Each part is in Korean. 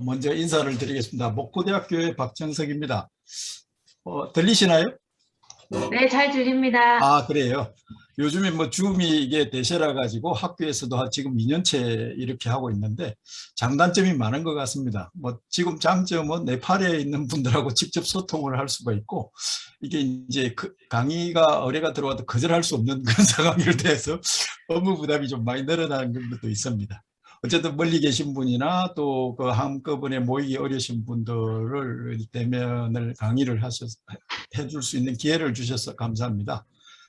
먼저 인사를 드리겠습니다. 목포대학교의 박정석입니다. 들리시나요? 네, 잘 들립니다. 아, 그래요. 요즘에 뭐 줌이 이게 대세라 가지고 학교에서도 지금 2년째 이렇게 하고 있는데 장단점이 많은 것 같습니다. 뭐 지금 장점은 네팔에 있는 분들하고 직접 소통을 할 수가 있고, 이게 이제 강의가 의뢰가 들어와도 거절할 수 없는 그런 상황이 돼서 업무 부담이 좀 많이 늘어나는 것도 있습니다. 어쨌든 멀리 계신 분이나 또 그 한꺼번에 모이기 어려우신 분들을 대면을 강의를 해줄 수 있는 기회를 주셔서 감사합니다.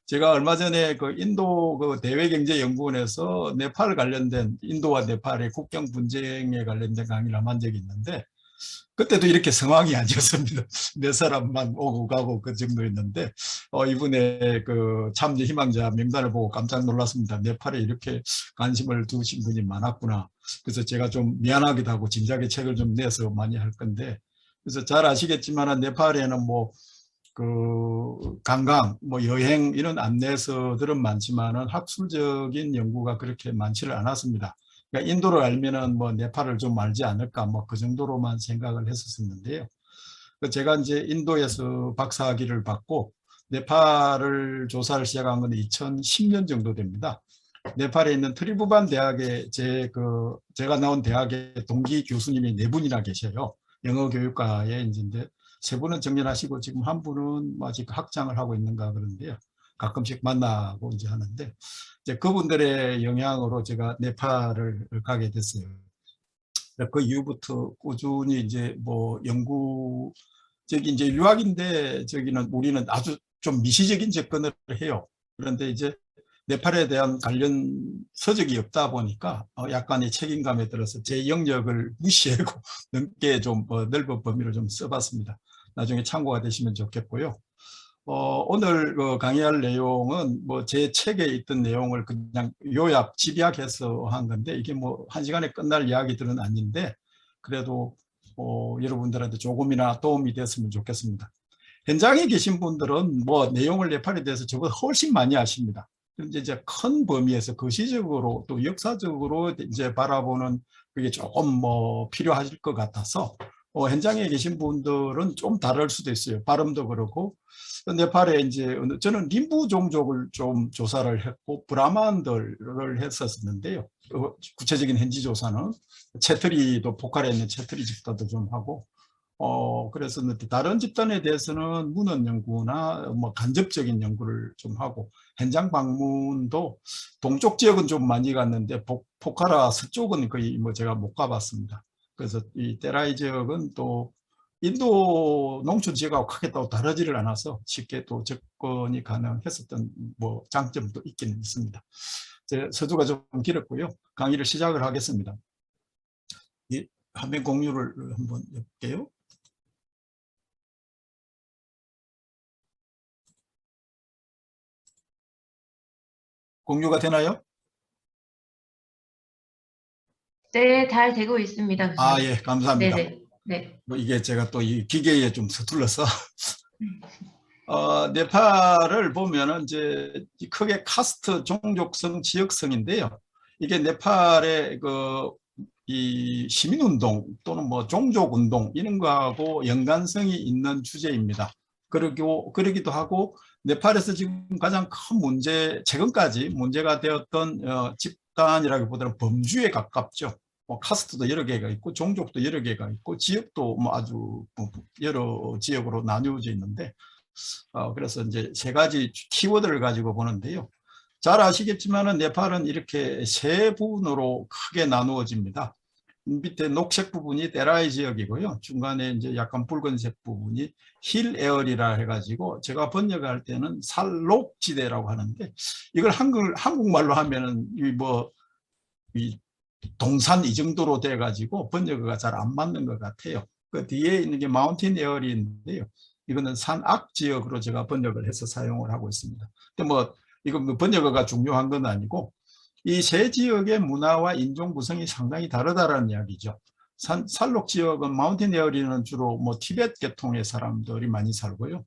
제가 얼마 전에 그 인도 그 대외경제연구원에서 네팔 관련된, 인도와 네팔의 국경 분쟁에 관련된 강의를 한 적이 있는데, 그때도 이렇게 상황이 아니었습니다. 몇 사람만 오고 가고 그 정도였는데, 이분의 그 참여 희망자 명단을 보고 깜짝 놀랐습니다. 네팔에 이렇게 관심을 두신 분이 많았구나. 그래서 제가 좀 미안하기도 하고 진작에 책을 좀 내서 많이 할 건데, 그래서 잘 아시겠지만 네팔에는 뭐 그 관광, 뭐 여행 이런 안내서들은 많지만은 학술적인 연구가 그렇게 많지를 않았습니다. 그러니까 인도를 알면은 뭐 네팔을 좀 알지 않을까, 뭐 그 정도로만 생각을 했었는데요. 제가 이제 인도에서 박사학위를 받고 네팔을 조사를 시작한 건 2010년 정도 됩니다. 네팔에 있는 트리부반 대학에 제가 나온 대학의 동기 교수님이 4분이나 계셔요. 영어 교육과에 이제 세 분은 정년하시고 지금 한 분은 아직 학장을 하고 있는가 그런데요. 가끔씩 만나고 이제 하는데, 이제 그분들의 영향으로 제가 네팔을 가게 됐어요. 그 이후부터 꾸준히 이제 뭐 이제 유학인데 저기는 우리는 아주 좀 미시적인 접근을 해요. 그런데 이제 네팔에 대한 관련 서적이 없다 보니까 약간의 책임감에 들어서 제 영역을 무시하고 넘게 좀 넓은 범위로 좀 써봤습니다. 나중에 참고가 되시면 좋겠고요. 오늘 강의할 내용은 뭐 제 책에 있던 내용을 그냥 요약, 집약해서 한 건데, 이게 뭐 1시간에 끝날 이야기들은 아닌데, 그래도 여러분들한테 조금이나 도움이 됐으면 좋겠습니다. 현장에 계신 분들은 뭐 내용을 네팔에 대해서 저보다 훨씬 많이 아십니다. 그런데 이제 큰 범위에서 거시적으로 또 역사적으로 이제 바라보는 그게 조금 뭐 필요하실 것 같아서, 현장에 계신 분들은 좀 다를 수도 있어요. 발음도 그렇고. 네팔에 이제 저는 림부 종족을 좀 조사를 했고 브라만들을 했었는데요. 구체적인 현지 조사는 채트리도, 포카리에 있는 채트리 집단도 좀 하고, 그래서 다른 집단에 대해서는 문헌 연구나 뭐 간접적인 연구를 좀 하고, 현장 방문도 동쪽 지역은 좀 많이 갔는데 포카라 서쪽은 거의 뭐 제가 못 가봤습니다. 그래서 이 테라이 지역은 또 인도 농촌 지역하고 크게 또 다르지를 않아서 쉽게 또 접근이 가능했었던 뭐 장점도 있기는 있습니다. 제 서두가 좀 길었고요. 강의를 시작을 하겠습니다. 이 화면 공유를 한번 해볼게요. 공유가 되나요? 네, 잘 되고 있습니다, 아, 교수님. 예, 감사합니다. 네네. 네. 뭐 이게 제가 또 이 기계에 좀 서툴러서 네팔을 보면은 이제 크게 카스트, 종족성, 지역성인데요. 이게 네팔의 이 시민운동 또는 뭐 종족운동 이런 거하고 연관성이 있는 주제입니다. 그러기도 하고, 네팔에서 지금 가장 큰 문제, 최근까지 문제가 되었던 집단이라기보다는 범주에 가깝죠. 뭐 카스트도 여러 개가 있고 종족도 여러 개가 있고 지역도 뭐 아주 여러 지역으로 나뉘어져 있는데, 그래서 이제 세 가지 키워드를 가지고 보는데요. 잘 아시겠지만은 네팔은 이렇게 세 부분으로 크게 나누어집니다. 밑에 녹색 부분이 테라이 지역이고요. 중간에 이제 약간 붉은색 부분이 힐 에어리라 해가지고 제가 번역할 때는 살록지대라고 하는데, 이걸 한국말로 하면은 이 동산 이 정도로 돼가지고 번역어가 잘 안 맞는 것 같아요. 그 뒤에 있는 게 마운틴 에어리인데요. 이거는 산악 지역으로 제가 번역을 해서 사용을 하고 있습니다. 근데 뭐 이건 뭐 번역어가 중요한 건 아니고, 이 세 지역의 문화와 인종 구성이 상당히 다르다라는 이야기죠. 살록 지역은, 마운틴 에어리는 주로 뭐 티베트 계통의 사람들이 많이 살고요.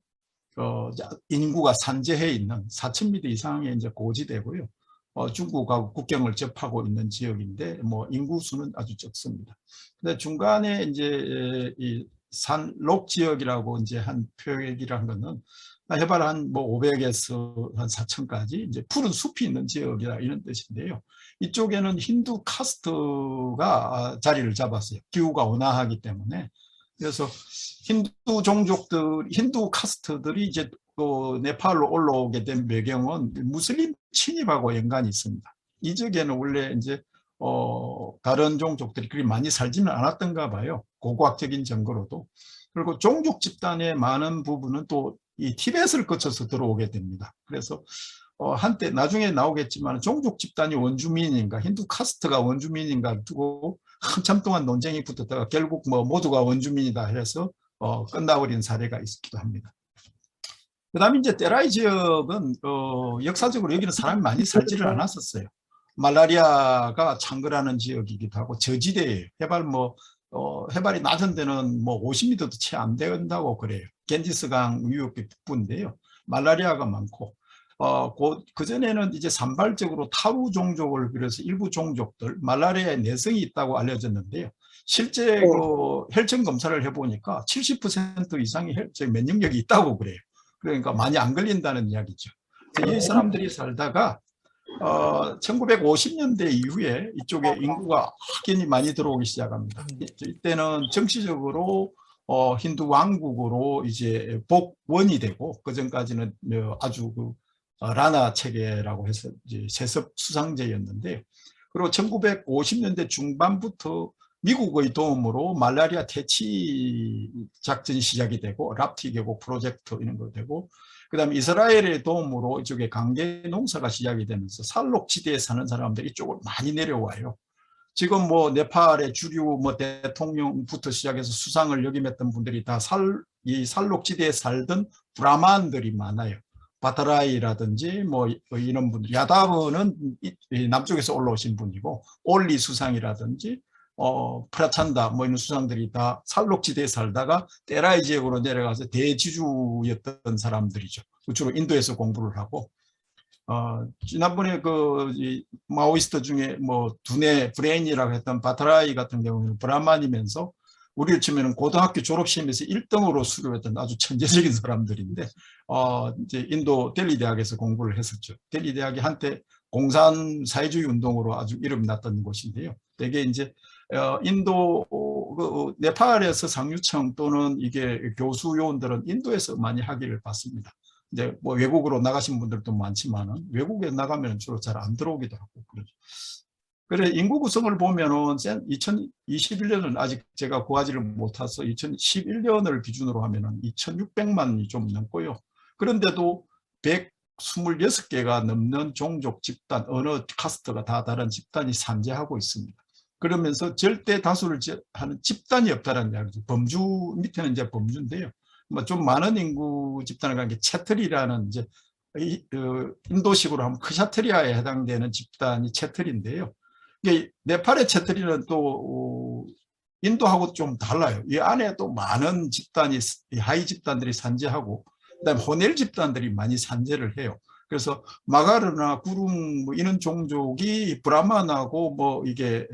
인구가 산재해 있는 4,000m 이상의 이제 고지대고요. 중국하고 국경을 접하고 있는 지역인데 뭐 인구 수는 아주 적습니다. 근데 중간에 이제 이 산록 지역이라고 이제 한 표기란 거는 해발 한뭐 500에서 한 4천까지 이제 푸른 숲이 있는 지역이다 이런 뜻인데요. 이쪽에는 힌두 카스트가 자리를 잡았어요. 기후가 온화하기 때문에. 그래서 힌두 종족들, 힌두 카스트들이 이제 네팔로 올라오게 된 배경은 무슬림 침입하고 연관이 있습니다. 이 지역에는 원래 이제 다른 종족들이 그리 많이 살지는 않았던가 봐요. 고고학적인 증거로도. 그리고 종족 집단의 많은 부분은 또 이 티벳을 거쳐서 들어오게 됩니다. 그래서 한때 나중에 나오겠지만 종족 집단이 원주민인가 힌두 카스트가 원주민인가 두고 한참 동안 논쟁이 붙었다가 결국 뭐 모두가 원주민이다 해서 끝나버린 사례가 있기도 합니다. 그 다음에 이제 테라이 지역은 역사적으로 여기는 사람이 많이 살지를 않았었어요. 말라리아가 창궐하는 지역이기도 하고 저지대예요. 해발이 낮은 데는 뭐 50m도 채 안 된다고 그래요. 겐지스강 위협의 북부인데요. 말라리아가 많고 그전에는 이제 산발적으로 타루 종족을 비롯해서 일부 종족들 말라리아에 내성이 있다고 알려졌는데요. 실제 그 혈전 검사를 해보니까 70% 이상의 혈전 면역력이 있다고 그래요. 그러니까 많이 안 걸린다는 이야기죠. 이 사람들이 살다가 1950년대 이후에 이쪽에 인구가 확연히 많이 들어오기 시작합니다. 이때는 정치적으로 힌두 왕국으로 이제 복원이 되고 그 전까지는 아주 라나 체계라고 해서 이제 세습 수상제였는데요. 그리고 1950년대 중반부터 미국의 도움으로 말라리아 퇴치 작전이 시작이 되고 랍티 계곡 프로젝트 이런 거 되고 그다음에 이스라엘의 도움으로 이쪽에 강제 농사가 시작이 되면서 산록지대에 사는 사람들이 이쪽으로 많이 내려와요. 지금 뭐 네팔의 주류 뭐 대통령부터 시작해서 수상을 역임했던 분들이 다 이 산록지대에 살던 브라만들이 많아요. 바타라이라든지 뭐 이런 분들, 야다브는 남쪽에서 올라오신 분이고 올리 수상이라든지 프라찬다 뭐 이런 수상들이 다 산록지대에 살다가 테라이 지역으로 내려가서 대지주였던 사람들이죠. 주로 인도에서 공부를 하고 지난번에 마오이스트 중에 뭐 두뇌 브레인이라고 했던 바타라이 같은 경우는 브라만이면서 우리를 치면 고등학교 졸업시험에서 1등으로 수료했던 아주 천재적인 사람들인데 이제 인도 델리 대학에서 공부를 했었죠. 델리 대학이 한때 공산 사회주의 운동으로 아주 이름이 났던 곳인데요. 되게 이제 인도 네팔에서 상류층 또는 이게 교수 요원들은 인도에서 많이 학위를 받습니다. 이제 뭐 외국으로 나가신 분들도 많지만은 외국에 나가면 주로 잘 안 들어오기도 하고 그러죠. 그래 인구 구성을 보면은 2021년은 아직 제가 구하지를 못해서 2011년을 기준으로 하면은 2,600만이 좀 넘고요. 그런데도 126개가 넘는 종족 집단, 언어 카스트가 다 다른 집단이 산재하고 있습니다. 그러면서 절대 다수를 하는 집단이 없다는 이야기죠. 범주 밑에는 이제 범주인데요. 뭐 좀 많은 인구 집단을 가는 게 채틀이라는 이제 인도식으로 하면 크샤트리아에 해당되는 집단이 채틀인데요. 이게 네팔의 채틀이는 또 인도하고 좀 달라요. 이 안에 또 많은 집단이 하이 집단들이 산재하고 그다음에 호넬 집단들이 많이 산재를 해요. 그래서 마가르나 구름 뭐 이런 종족이 브라만하고 뭐 이게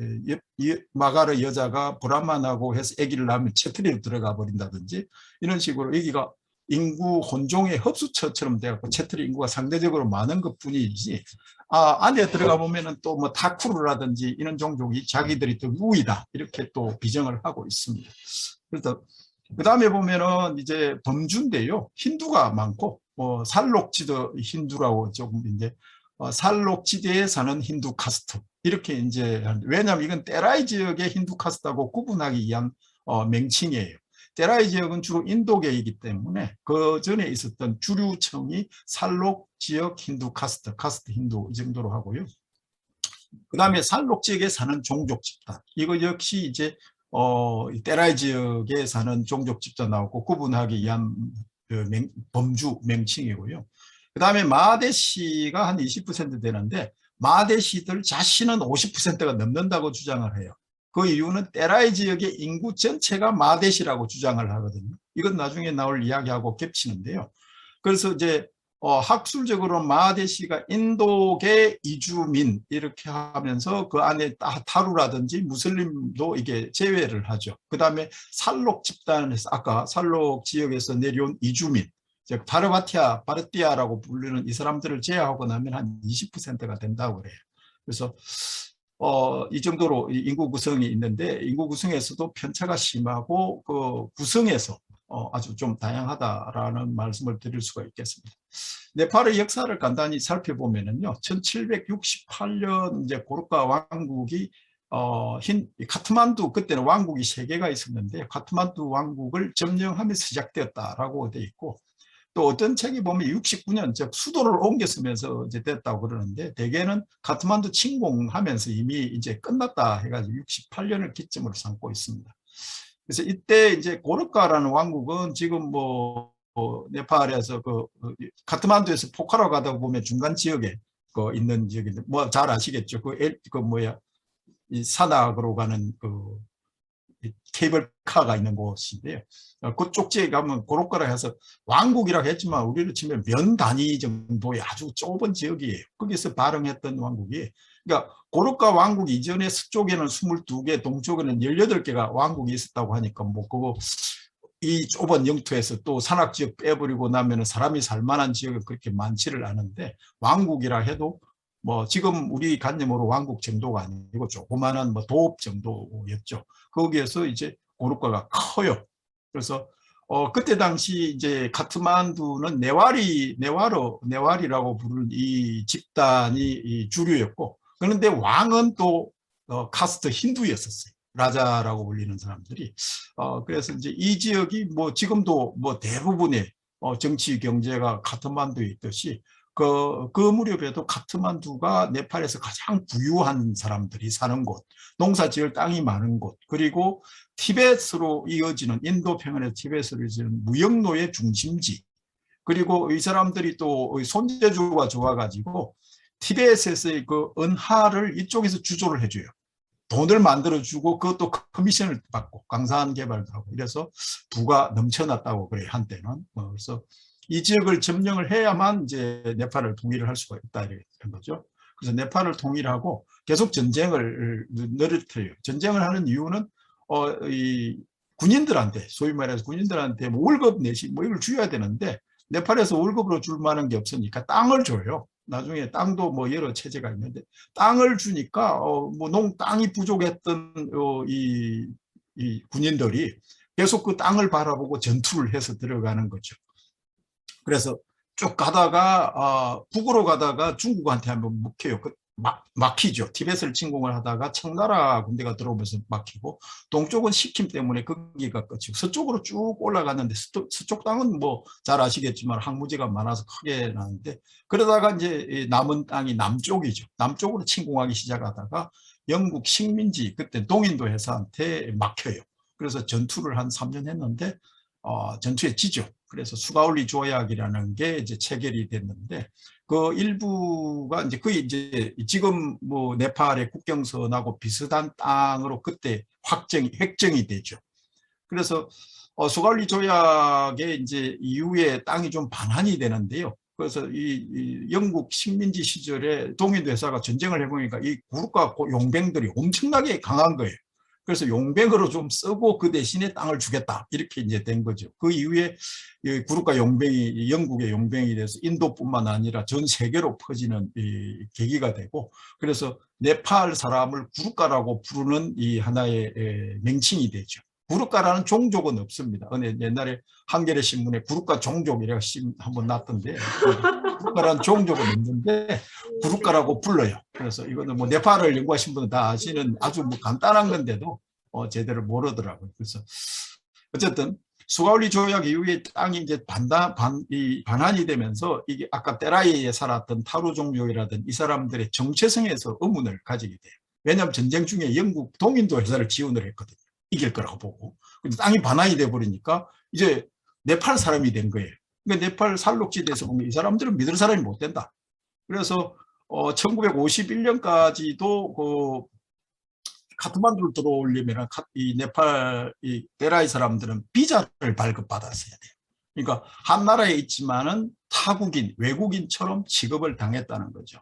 마가르 여자가 브라만하고 해서 아기를 낳으면 채틀리로 들어가 버린다든지 이런 식으로 여기가 인구 혼종의 흡수처처럼 돼갖고 채틀리 인구가 상대적으로 많은 것뿐이지 안에 들어가 보면은 또 뭐 타쿠르라든지 이런 종족이 자기들이 또 우위다 이렇게 또 비정을 하고 있습니다. 그래서 그 다음에 보면은 이제 범주인데요. 힌두가 많고 산록지대 힌두라고 조금 이제 산록지대에 사는 힌두 카스트 이렇게 이제 왜냐하면 이건 테라이 지역의 힌두 카스트하고 구분하기 위한 명칭이에요. 테라이 지역은 주로 인도계이기 때문에 그 전에 있었던 주류층이 산록 지역 힌두 카스트 힌두 이 정도로 하고요. 그 다음에 산록 지역에 사는 종족 집단 이거 역시 이제 테라이 지역에 사는 종족 집단 나오고 구분하기 위한 범주 명칭이고요. 그 다음에 마데시가 한 20% 되는데 마데시들 자신은 50%가 넘는다고 주장을 해요. 그 이유는 테라이 지역의 인구 전체가 마데시라고 주장을 하거든요. 이건 나중에 나올 이야기하고 겹치는데요. 그래서 이제 학술적으로 마하데시가 인도계 이주민 이렇게 하면서 그 안에 타루라든지 무슬림도 이게 제외를 하죠. 그 다음에 살록 집단에서 아까 살록 지역에서 내려온 이주민, 즉 바르티아라고 부르는 이 사람들을 제외하고 나면 한 20%가 된다고 그래요. 그래서 이 정도로 인구 구성이 있는데 인구 구성에서도 편차가 심하고 그 구성에서 아주 좀 다양하다라는 말씀을 드릴 수가 있겠습니다. 네팔의 역사를 간단히 살펴보면요, 1768년 이제 고르카 왕국이 카트만두, 그때는 왕국이 3개가 있었는데 카트만두 왕국을 점령하면서 시작되었다라고 되어 있고, 또 어떤 책이 보면 69년, 즉 수도를 옮겼으면서 이제 됐다고 그러는데, 대개는 카트만두 침공하면서 이미 이제 끝났다 해가지고 68년을 기점으로 삼고 있습니다. 그래서 이때 이제 고르카라는 왕국은 지금 네팔에서 카트만두에서 포카로 가다 보면 중간 지역에 있는 지역인데 뭐 잘 아시겠죠? 이 산악으로 가는 케이블카가 있는 곳인데요. 그쪽 지역에 가면 고르카라 해서 왕국이라고 했지만 우리로 치면 면 단위 정도의 아주 좁은 지역이에요. 거기서 발흥했던 왕국이, 그러니까 고르카 왕국 이전에 서쪽에는 22개, 동쪽에는 18개가 왕국이 있었다고 하니까 이 좁은 영토에서 또 산악지역 빼버리고 나면 사람이 살만한 지역은 그렇게 많지를 않은데, 왕국이라 해도 지금 우리 관념으로 왕국 정도가 아니고 조그마한 도읍 정도였죠. 거기에서 이제 고르카가 커요. 그래서 그때 당시 이제 카트만두는 네와리라고 부르는 이 집단이 주류였고, 그런데 왕은 또 카스트 힌두였었어요. 라자라고 불리는 사람들이. 그래서 이제 이 지역이 지금도 대부분의 정치 경제가 카트만두에 있듯이 그 무렵에도 카트만두가 네팔에서 가장 부유한 사람들이 사는 곳, 농사 지을 땅이 많은 곳, 그리고 티벳으로 이어지는, 인도 평원에서 티벳으로 이어지는 무역로의 중심지, 그리고 이 사람들이 또 손재주가 좋아가지고 티벳에서의 그 은하를 이쪽에서 주조를 해줘요. 돈을 만들어주고 그것도 커미션을 받고 강산 개발도 하고, 이래서 부가 넘쳐났다고 그래요, 한때는. 그래서 이 지역을 점령을 해야만 이제 네팔을 통일을 할 수가 있다 이런 거죠. 그래서 네팔을 통일하고 계속 전쟁을 늘어뜨려요. 전쟁을 하는 이유는 이 군인들한테, 소위 말해서 군인들한테 월급 내시 이걸 줘야 되는데, 네팔에서 월급으로 줄 만한 게 없으니까 땅을 줘요. 나중에 땅도 여러 체제가 있는데 땅을 주니까 땅이 부족했던 이 군인들이 계속 그 땅을 바라보고 전투를 해서 들어가는 거죠. 그래서 쭉 가다가 북으로 가다가 중국한테 한번 먹혀요. 막히죠. 티벳을 침공을 하다가 청나라 군대가 들어오면서 막히고, 동쪽은 시킴 때문에 거기가 끝이고, 서쪽으로 쭉 올라갔는데 서쪽 땅은 잘 아시겠지만 항무지가 많아서 크게 나는데, 그러다가 이제 남은 땅이 남쪽이죠. 남쪽으로 침공하기 시작하다가 영국 식민지, 그때 동인도 회사한테 막혀요. 그래서 전투를 한 3년 했는데 전투에 지죠. 그래서 수가울리 조약이라는 게 이제 체결이 됐는데, 그 일부가 이제 거의 이제 지금 네팔의 국경선하고 비슷한 땅으로 그때 획정이 되죠. 그래서 수가울리 조약의 이제 이후에 땅이 좀 반환이 되는데요. 그래서 이 영국 식민지 시절에 동인도 회사가 전쟁을 해보니까 이 고르카 용병들이 엄청나게 강한 거예요. 그래서 용병으로 좀 쓰고 그 대신에 땅을 주겠다, 이렇게 이제 된 거죠. 그 이후에 고르카 용병이 영국의 용병이 돼서 인도뿐만 아니라 전 세계로 퍼지는 이 계기가 되고, 그래서 네팔 사람을 고르카라고 부르는 이 하나의 명칭이 되죠. 고르카라는 종족은 없습니다. 옛날에 한겨레 신문에 고르카 종족이라고 한번 났던데, 고르카라는 종족은 없는데 고르카라고 불러요. 그래서 이거는 네팔을 연구하신 분은 다 아시는 아주 간단한 건데도 제대로 모르더라고요. 그래서 어쨌든 수가울리 조약 이후에 땅이 이제 반환이 되면서 이게 아까 테라이에 살았던 타루 종족이라든 이 사람들의 정체성에서 의문을 가지게 돼요. 왜냐하면 전쟁 중에 영국 동인도 회사를 지원을 했거든요. 이길 거라고 보고. 근데 땅이 반환이 돼 버리니까 이제 네팔 사람이 된 거예요. 그러니까 네팔 살록지대에서 보면 이 사람들은 믿을 사람이 못 된다. 그래서 1951년까지도 그 카트만두를 들어오려면 이 네팔 이 테라이 사람들은 비자를 발급받았어야 돼요. 그러니까 한 나라에 있지만은 타국인, 외국인처럼 취급을 당했다는 거죠.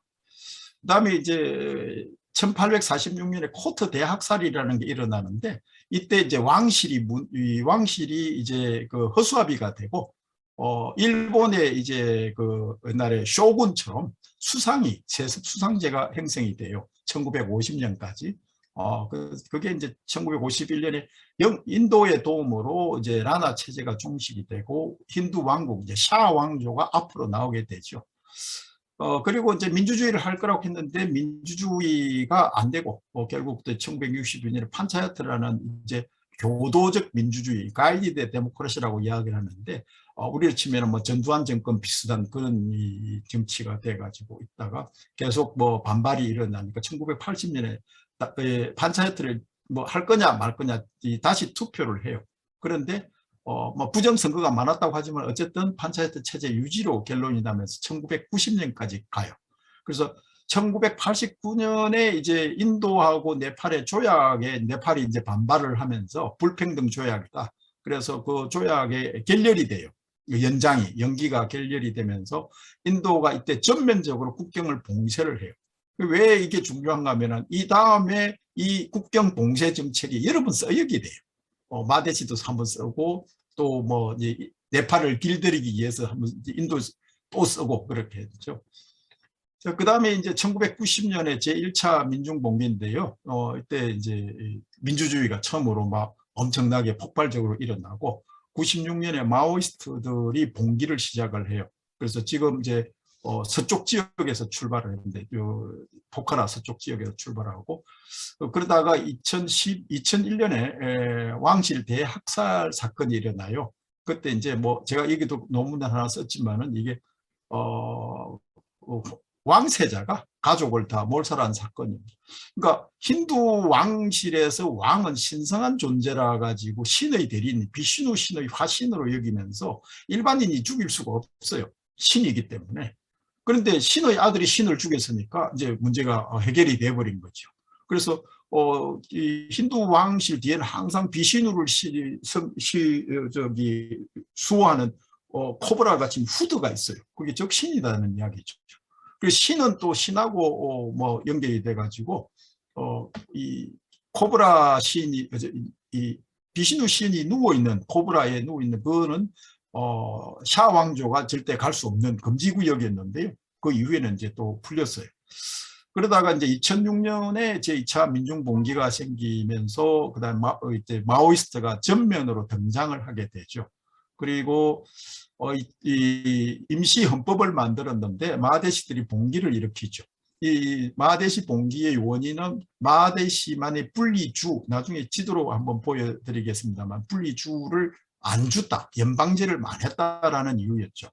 그다음에 이제 1846년에 코트 대학살이라는 게 일어나는데 이때 이제 왕실이 이제 그 허수아비가 되고 일본의 이제 그 옛날에 쇼군처럼 세습 수상제가 행성이 돼요. 1950년까지. 그게 이제 1951년에 인도의 도움으로 이제 라나 체제가 종식이 되고 힌두 왕국 이제 샤 왕조가 앞으로 나오게 되죠. 그리고 이제 민주주의를 할 거라고 했는데 민주주의가 안 되고 결국 1962년에 판차야트라는 이제 교도적 민주주의, 가이디드 데모크라시라고 이야기를 하는데 우리로 치면 뭐 전두환 정권 비슷한 그런 이 정치가 돼가지고 있다가 계속 뭐 반발이 일어나니까 1980년에 판차야트를 뭐 할 거냐 말 거냐 다시 투표를 해요. 그런데 뭐 부정선거가 많았다고 하지만 어쨌든 판차야트 체제 유지로 결론이 나면서 1990년까지 가요. 그래서 1989년에 이제 인도하고 네팔의 조약에 네팔이 이제 반발을 하면서 불평등 조약이다. 그래서 그 조약에 결렬이 돼요. 연기가 결렬이 되면서 인도가 이때 전면적으로 국경을 봉쇄를 해요. 왜 이게 중요한가 하면 이 다음에 이 국경 봉쇄 정책이 여러 번 쓰이게 돼요. 마데시도 한번 쓰고 또 뭐 네팔을 길들이기 위해서 한번 인도 또 쓰고 그렇게 되죠. 그 다음에 이제 1990년에 제1차 민중봉기인데요. 이때 이제 민주주의가 처음으로 막 엄청나게 폭발적으로 일어나고 96년에 마오이스트들이 봉기를 시작을 해요. 그래서 지금 이제 서쪽 지역에서 출발을 했는데 포카라 서쪽 지역에서 출발하고 그러다가 2001년에 왕실 대학살 사건이 일어나요. 그때 이제 뭐 제가 여기도 논문을 하나 썼지만은 이게 왕세자가 가족을 다 몰살한 사건입니다. 그러니까 힌두 왕실에서 왕은 신성한 존재라 가지고 신의 대리인 비슈누 신의 화신으로 여기면서 일반인이 죽일 수가 없어요. 신이기 때문에. 그런데 신의 아들이 신을 죽였으니까 이제 문제가 해결이 돼버린 거죠. 그래서 이 힌두 왕실 뒤에는 항상 비신우를 수호하는 코브라 같은 후드가 있어요. 그게 적신이라는 이야기죠. 그 신은 또 신하고 뭐 연결이 돼가지고 이 코브라 신이 이 비신우 신이 누워 있는 코브라에 누워 있는 그거는 샤 왕조가 절대 갈 수 없는 금지 구역이었는데요. 그 이후에는 이제 또 풀렸어요. 그러다가 이제 2006년에 제2차 민중봉기가 생기면서 그다음 이제 마오이스트가 전면으로 등장을 하게 되죠. 그리고 이 임시 헌법을 만들었는데 마데시들이 봉기를 일으키죠. 이 마데시 봉기의 원인은 마데시만의 분리주, 나중에 지도로 한번 보여드리겠습니다만 분리주를 안 줬다, 연방제를 만했다라는 이유였죠.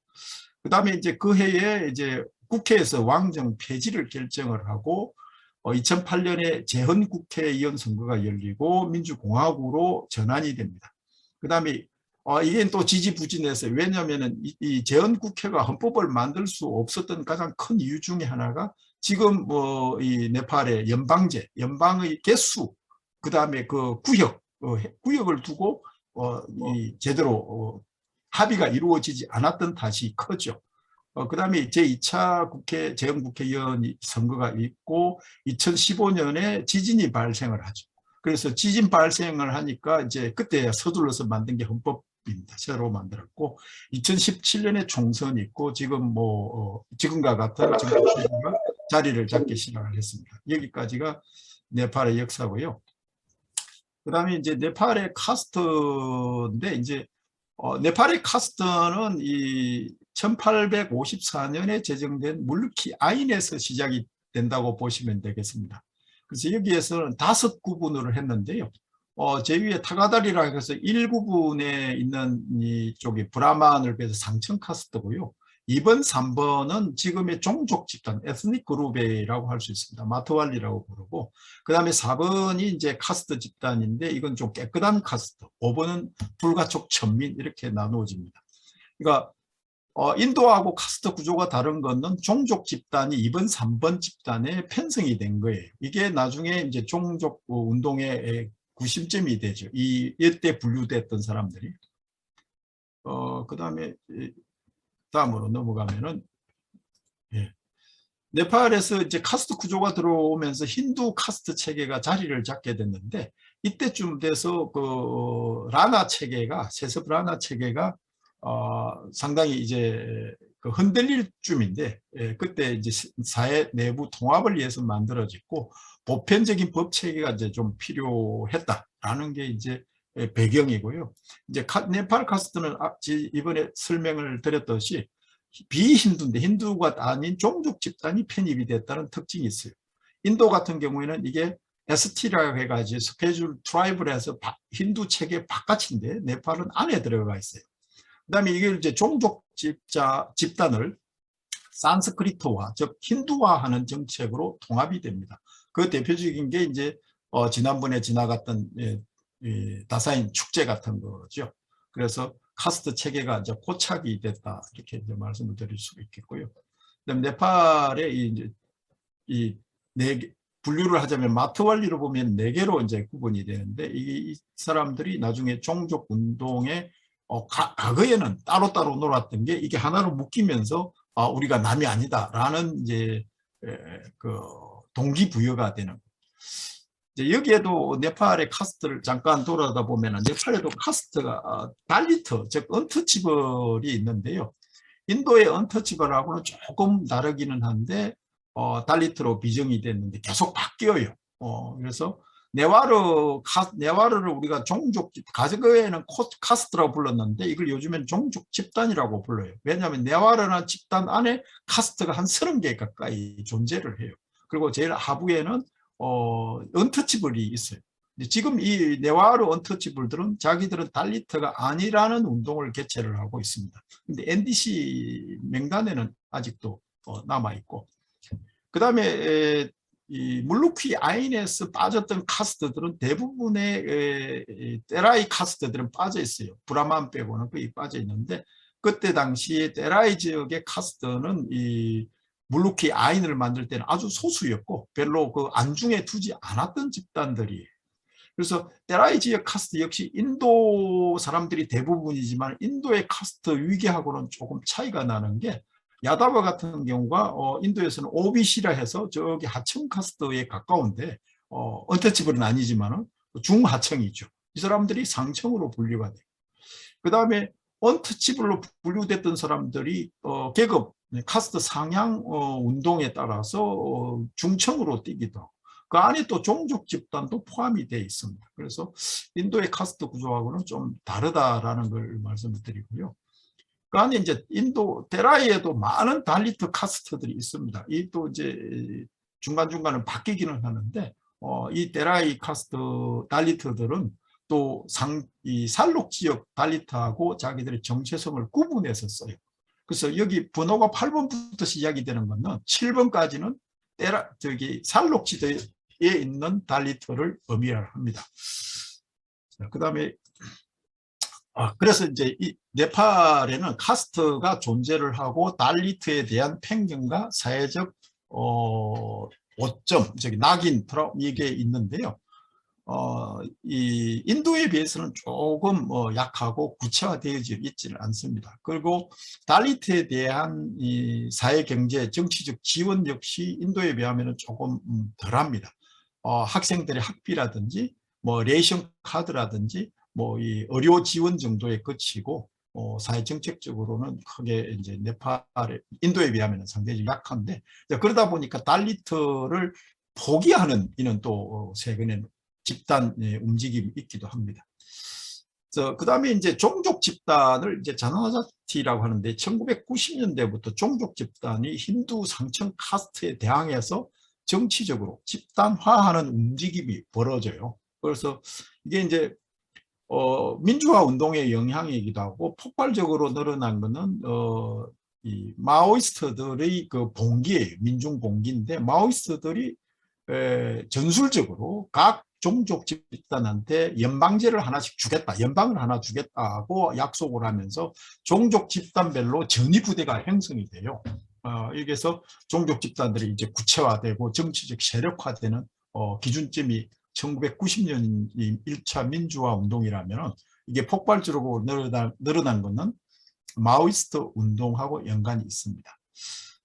그 다음에 이제 그 해에 이제 국회에서 왕정 폐지를 결정을 하고 2008년에 재헌국회의원 선거가 열리고 민주공화국으로 전환이 됩니다. 그 다음에 이게 또 지지부진해서 왜냐하면 이 재헌국회가 헌법을 만들 수 없었던 가장 큰 이유 중에 하나가 지금 뭐 이 네팔의 연방제, 연방의 개수, 그 다음에 그 구역을 두고 이 제대로 합의가 이루어지지 않았던 탓이 크죠. 그 다음에 제2차 재헌국회의원 선거가 있고 2015년에 지진이 발생을 하죠. 그래서 지진 발생을 하니까 이제 그때 서둘러서 만든 게 헌법입니다. 새로 만들었고 2017년에 총선이 있고 지금 뭐 지금과 같은 정부가 자리를 잡기 시작을 했습니다. 여기까지가 네팔의 역사고요. 그 다음에 이제 네팔의 카스트인데 이제 네팔의 카스트는 이 1854년에 제정된 물키 아인에서 시작이 된다고 보시면 되겠습니다. 그래서 여기에서는 5구분을 했는데요. 제2의 타가다리라 해서 1구분에 있는 이쪽이 브라만을 비해서 상층 카스트고요. 2번, 3번은 지금의 종족 집단, 에스닉 그룹이라고 할 수 있습니다. 마트왈리라고 부르고, 그 다음에 4번이 이제 카스트 집단인데 이건 좀 깨끗한 카스트, 5번은 불가촉 천민 이렇게 나누어집니다. 그러니까 인도하고 카스트 구조가 다른 거는 종족 집단이 2번, 3번 집단에 편성이 된 거예요. 이게 나중에 이제 종족 운동의 구심점이 되죠. 이때 분류됐던 사람들이. 그다음에 다음으로 넘어가면은, 예. 네팔에서 이제 카스트 구조가 들어오면서 힌두 카스트 체계가 자리를 잡게 됐는데, 이때쯤 돼서 그 라나 체계가, 세습 라나 체계가 상당히 이제 그 흔들릴 쯤인데, 그때 이제 사회 내부 통합을 위해서 만들어졌고, 보편적인 법 체계가 이제 좀 필요했다라는 게 이제 배경이고요. 이제 네팔 카스트는 이번에 설명을 드렸듯이 비힌두인데 힌두가 아닌 종족 집단이 편입이 됐다는 특징이 있어요. 인도 같은 경우에는 이게 ST라고 해가지고 스케줄 트라이브를 해서 힌두 체계 바깥인데 네팔은 안에 들어가 있어요. 그다음에 이걸 이제 종족 집단을 산스크리트화, 즉 힌두화하는 정책으로 통합이 됩니다. 그 대표적인 게 이제 지난번에 지나갔던 다사인 축제 같은 거죠. 그래서 카스트 체계가 이제 고착이 됐다, 이렇게 이제 말씀을 드릴 수 있겠고요. 그다음 네팔의 이제 네 분류를 하자면 마트왈리로 보면 4개로 이제 구분이 되는데, 이 사람들이 나중에 종족 운동에 과거에는 따로따로 놀았던 게 이게 하나로 묶이면서 우리가 남이 아니다라는 이제 그 동기부여가 되는. 이제 여기에도 네팔의 카스트를 잠깐 돌아다 보면은 네팔에도 카스트가 달리트, 즉 언터치블이 있는데요. 인도의 언터치블하고는 조금 다르기는 한데 달리트로 비정이 됐는데 계속 바뀌어요. 그래서 네와르를 우리가 종족, 과거에는 카스트라고 불렀는데 이걸 요즘엔 종족 집단이라고 불러요. 왜냐하면 네와르라는 집단 안에 카스트가 한 30개 가까이 존재를 해요. 그리고 제일 하부에는 언터치블이 있어요. 지금 이 네와르 언터치블들은 자기들은 달리트가 아니라는 운동을 개최를 하고 있습니다. 근데 NDC 명단에는 아직도 남아있고, 그 다음에 이 물루키 아인에서 빠졌던 카스트들은 대부분의 테라이 카스트들은 빠져 있어요. 브라만 빼고는 거의 빠져 있는데, 그때 당시에 테라이 지역의 카스트는 이 물루키 아인을 만들 때는 아주 소수였고 별로 그 안중에 두지 않았던 집단들이에요. 그래서 테라이 지역 카스트 역시 인도 사람들이 대부분이지만 인도의 카스트 위계하고는 조금 차이가 나는 게, 야다바 같은 경우가 인도에서는 OBC라 해서 저기 하청 카스트에 가까운데 언터치블은 아니지만 중하청이죠. 이 사람들이 상청으로 분류가 돼요. 그 다음에 언터치블로 분류됐던 사람들이 계급 카스트 상향 운동에 따라서 중청으로 뛰기도 하고, 그 안에 또 종족 집단도 포함이 되어 있습니다. 그래서 인도의 카스트 구조하고는 좀 다르다라는 걸 말씀을 드리고요. 그 안에 이제 인도 테라이에도 많은 달리트 카스트들이 있습니다. 이 또 이제 중간중간은 바뀌기는 하는데 이 테라이 카스트 달리트들은 또 이 살록 지역 달리트하고 자기들의 정체성을 구분해서 써요. 그래서 여기 번호가 8번부터 시작이 되는 것은 7번까지는 살록 지대에 있는 달리트를 의미합니다. 그 다음에 그래서 이제 이 네팔에는 카스트가 존재를 하고 달리트에 대한 편견과 사회적 오점, 낙인, 이게 있는데요. 이 인도에 비해서는 조금 약하고 구체화되어져 있지는 않습니다. 그리고 달리트에 대한 이 사회, 경제, 정치적 지원 역시 인도에 비하면 조금 덜합니다. 학생들의 학비라든지 뭐 레이션 카드라든지 뭐 이 의료 지원 정도에 그치고 사회 정책적으로는 크게 이제 인도에 비하면 상대적으로 약한데, 그러다 보니까 달리트를 포기하는 이는 또 최근에 집단 움직임이 있기도 합니다. 그 다음에 이제 종족 집단을 이제 자나자티라고 하는데, 1990년대부터 종족 집단이 힌두 상층 카스트에 대항해서 정치적으로 집단화하는 움직임이 벌어져요. 그래서 이게 이제 민주화 운동의 영향이기도 하고, 폭발적으로 늘어난 것은 이 마오이스트들의 그 봉기예요. 민중 봉기인데, 마오이스트들이 전술적으로 각 종족 집단한테 연방제를 하나씩 주겠다, 연방을 하나 주겠다고 약속을 하면서 종족 집단별로 전위부대가 형성이 돼요. 여기서 종족 집단들이 이제 구체화되고 정치적 세력화되는 기준점이 1990년 1차 민주화 운동이라면, 이게 폭발적으로 늘어난 것은 마오이스트 운동하고 연관이 있습니다.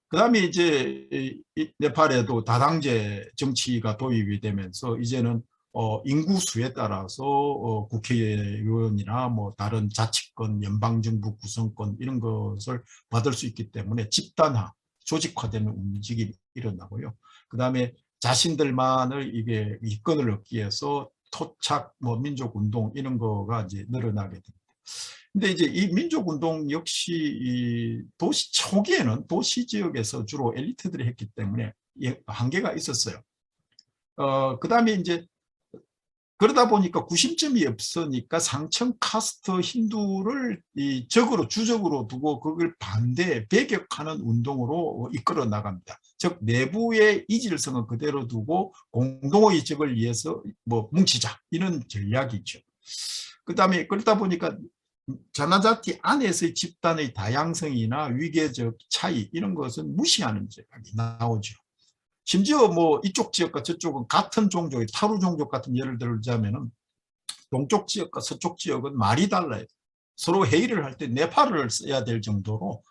그 다음에 이제 네팔에도 다당제 정치가 도입이 되면서 이제는 인구수에 따라서 국회의원이나 뭐 다른 자치권, 연방정부 구성권 이런 것을 받을 수 있기 때문에 집단화, 조직화되는 움직임이 일어나고요. 그 다음에 자신들만을 이게 이권을 얻기 위해서 토착, 뭐 민족운동 이런 거가 이제 늘어나게 됩니다. 근데 이제 이 민족운동 역시 이 도시 초기에는 도시 지역에서 주로 엘리트들이 했기 때문에 한계가 있었어요. 그 다음에 이제 그러다 보니까 구심점이 없으니까 상층 카스트 힌두를 이 주적으로 두고 그걸 배격하는 운동으로 이끌어 나갑니다. 즉 내부의 이질성은 그대로 두고 공동의 적을 위해서 뭐 뭉치자 이런 전략이죠. 그 다음에 그러다 보니까 자나자티 안에서의 집단의 다양성이나 위계적 차이 이런 것은 무시하는 전략이 나오죠. 심지어 뭐 이쪽 지역과 저쪽은 같은 종족의 타루 종족 같은 예를 들자면은 동쪽 지역과 서쪽 지역은 말이 달라요. 서로 회의를 할 때 네팔어를 써야 될 정도로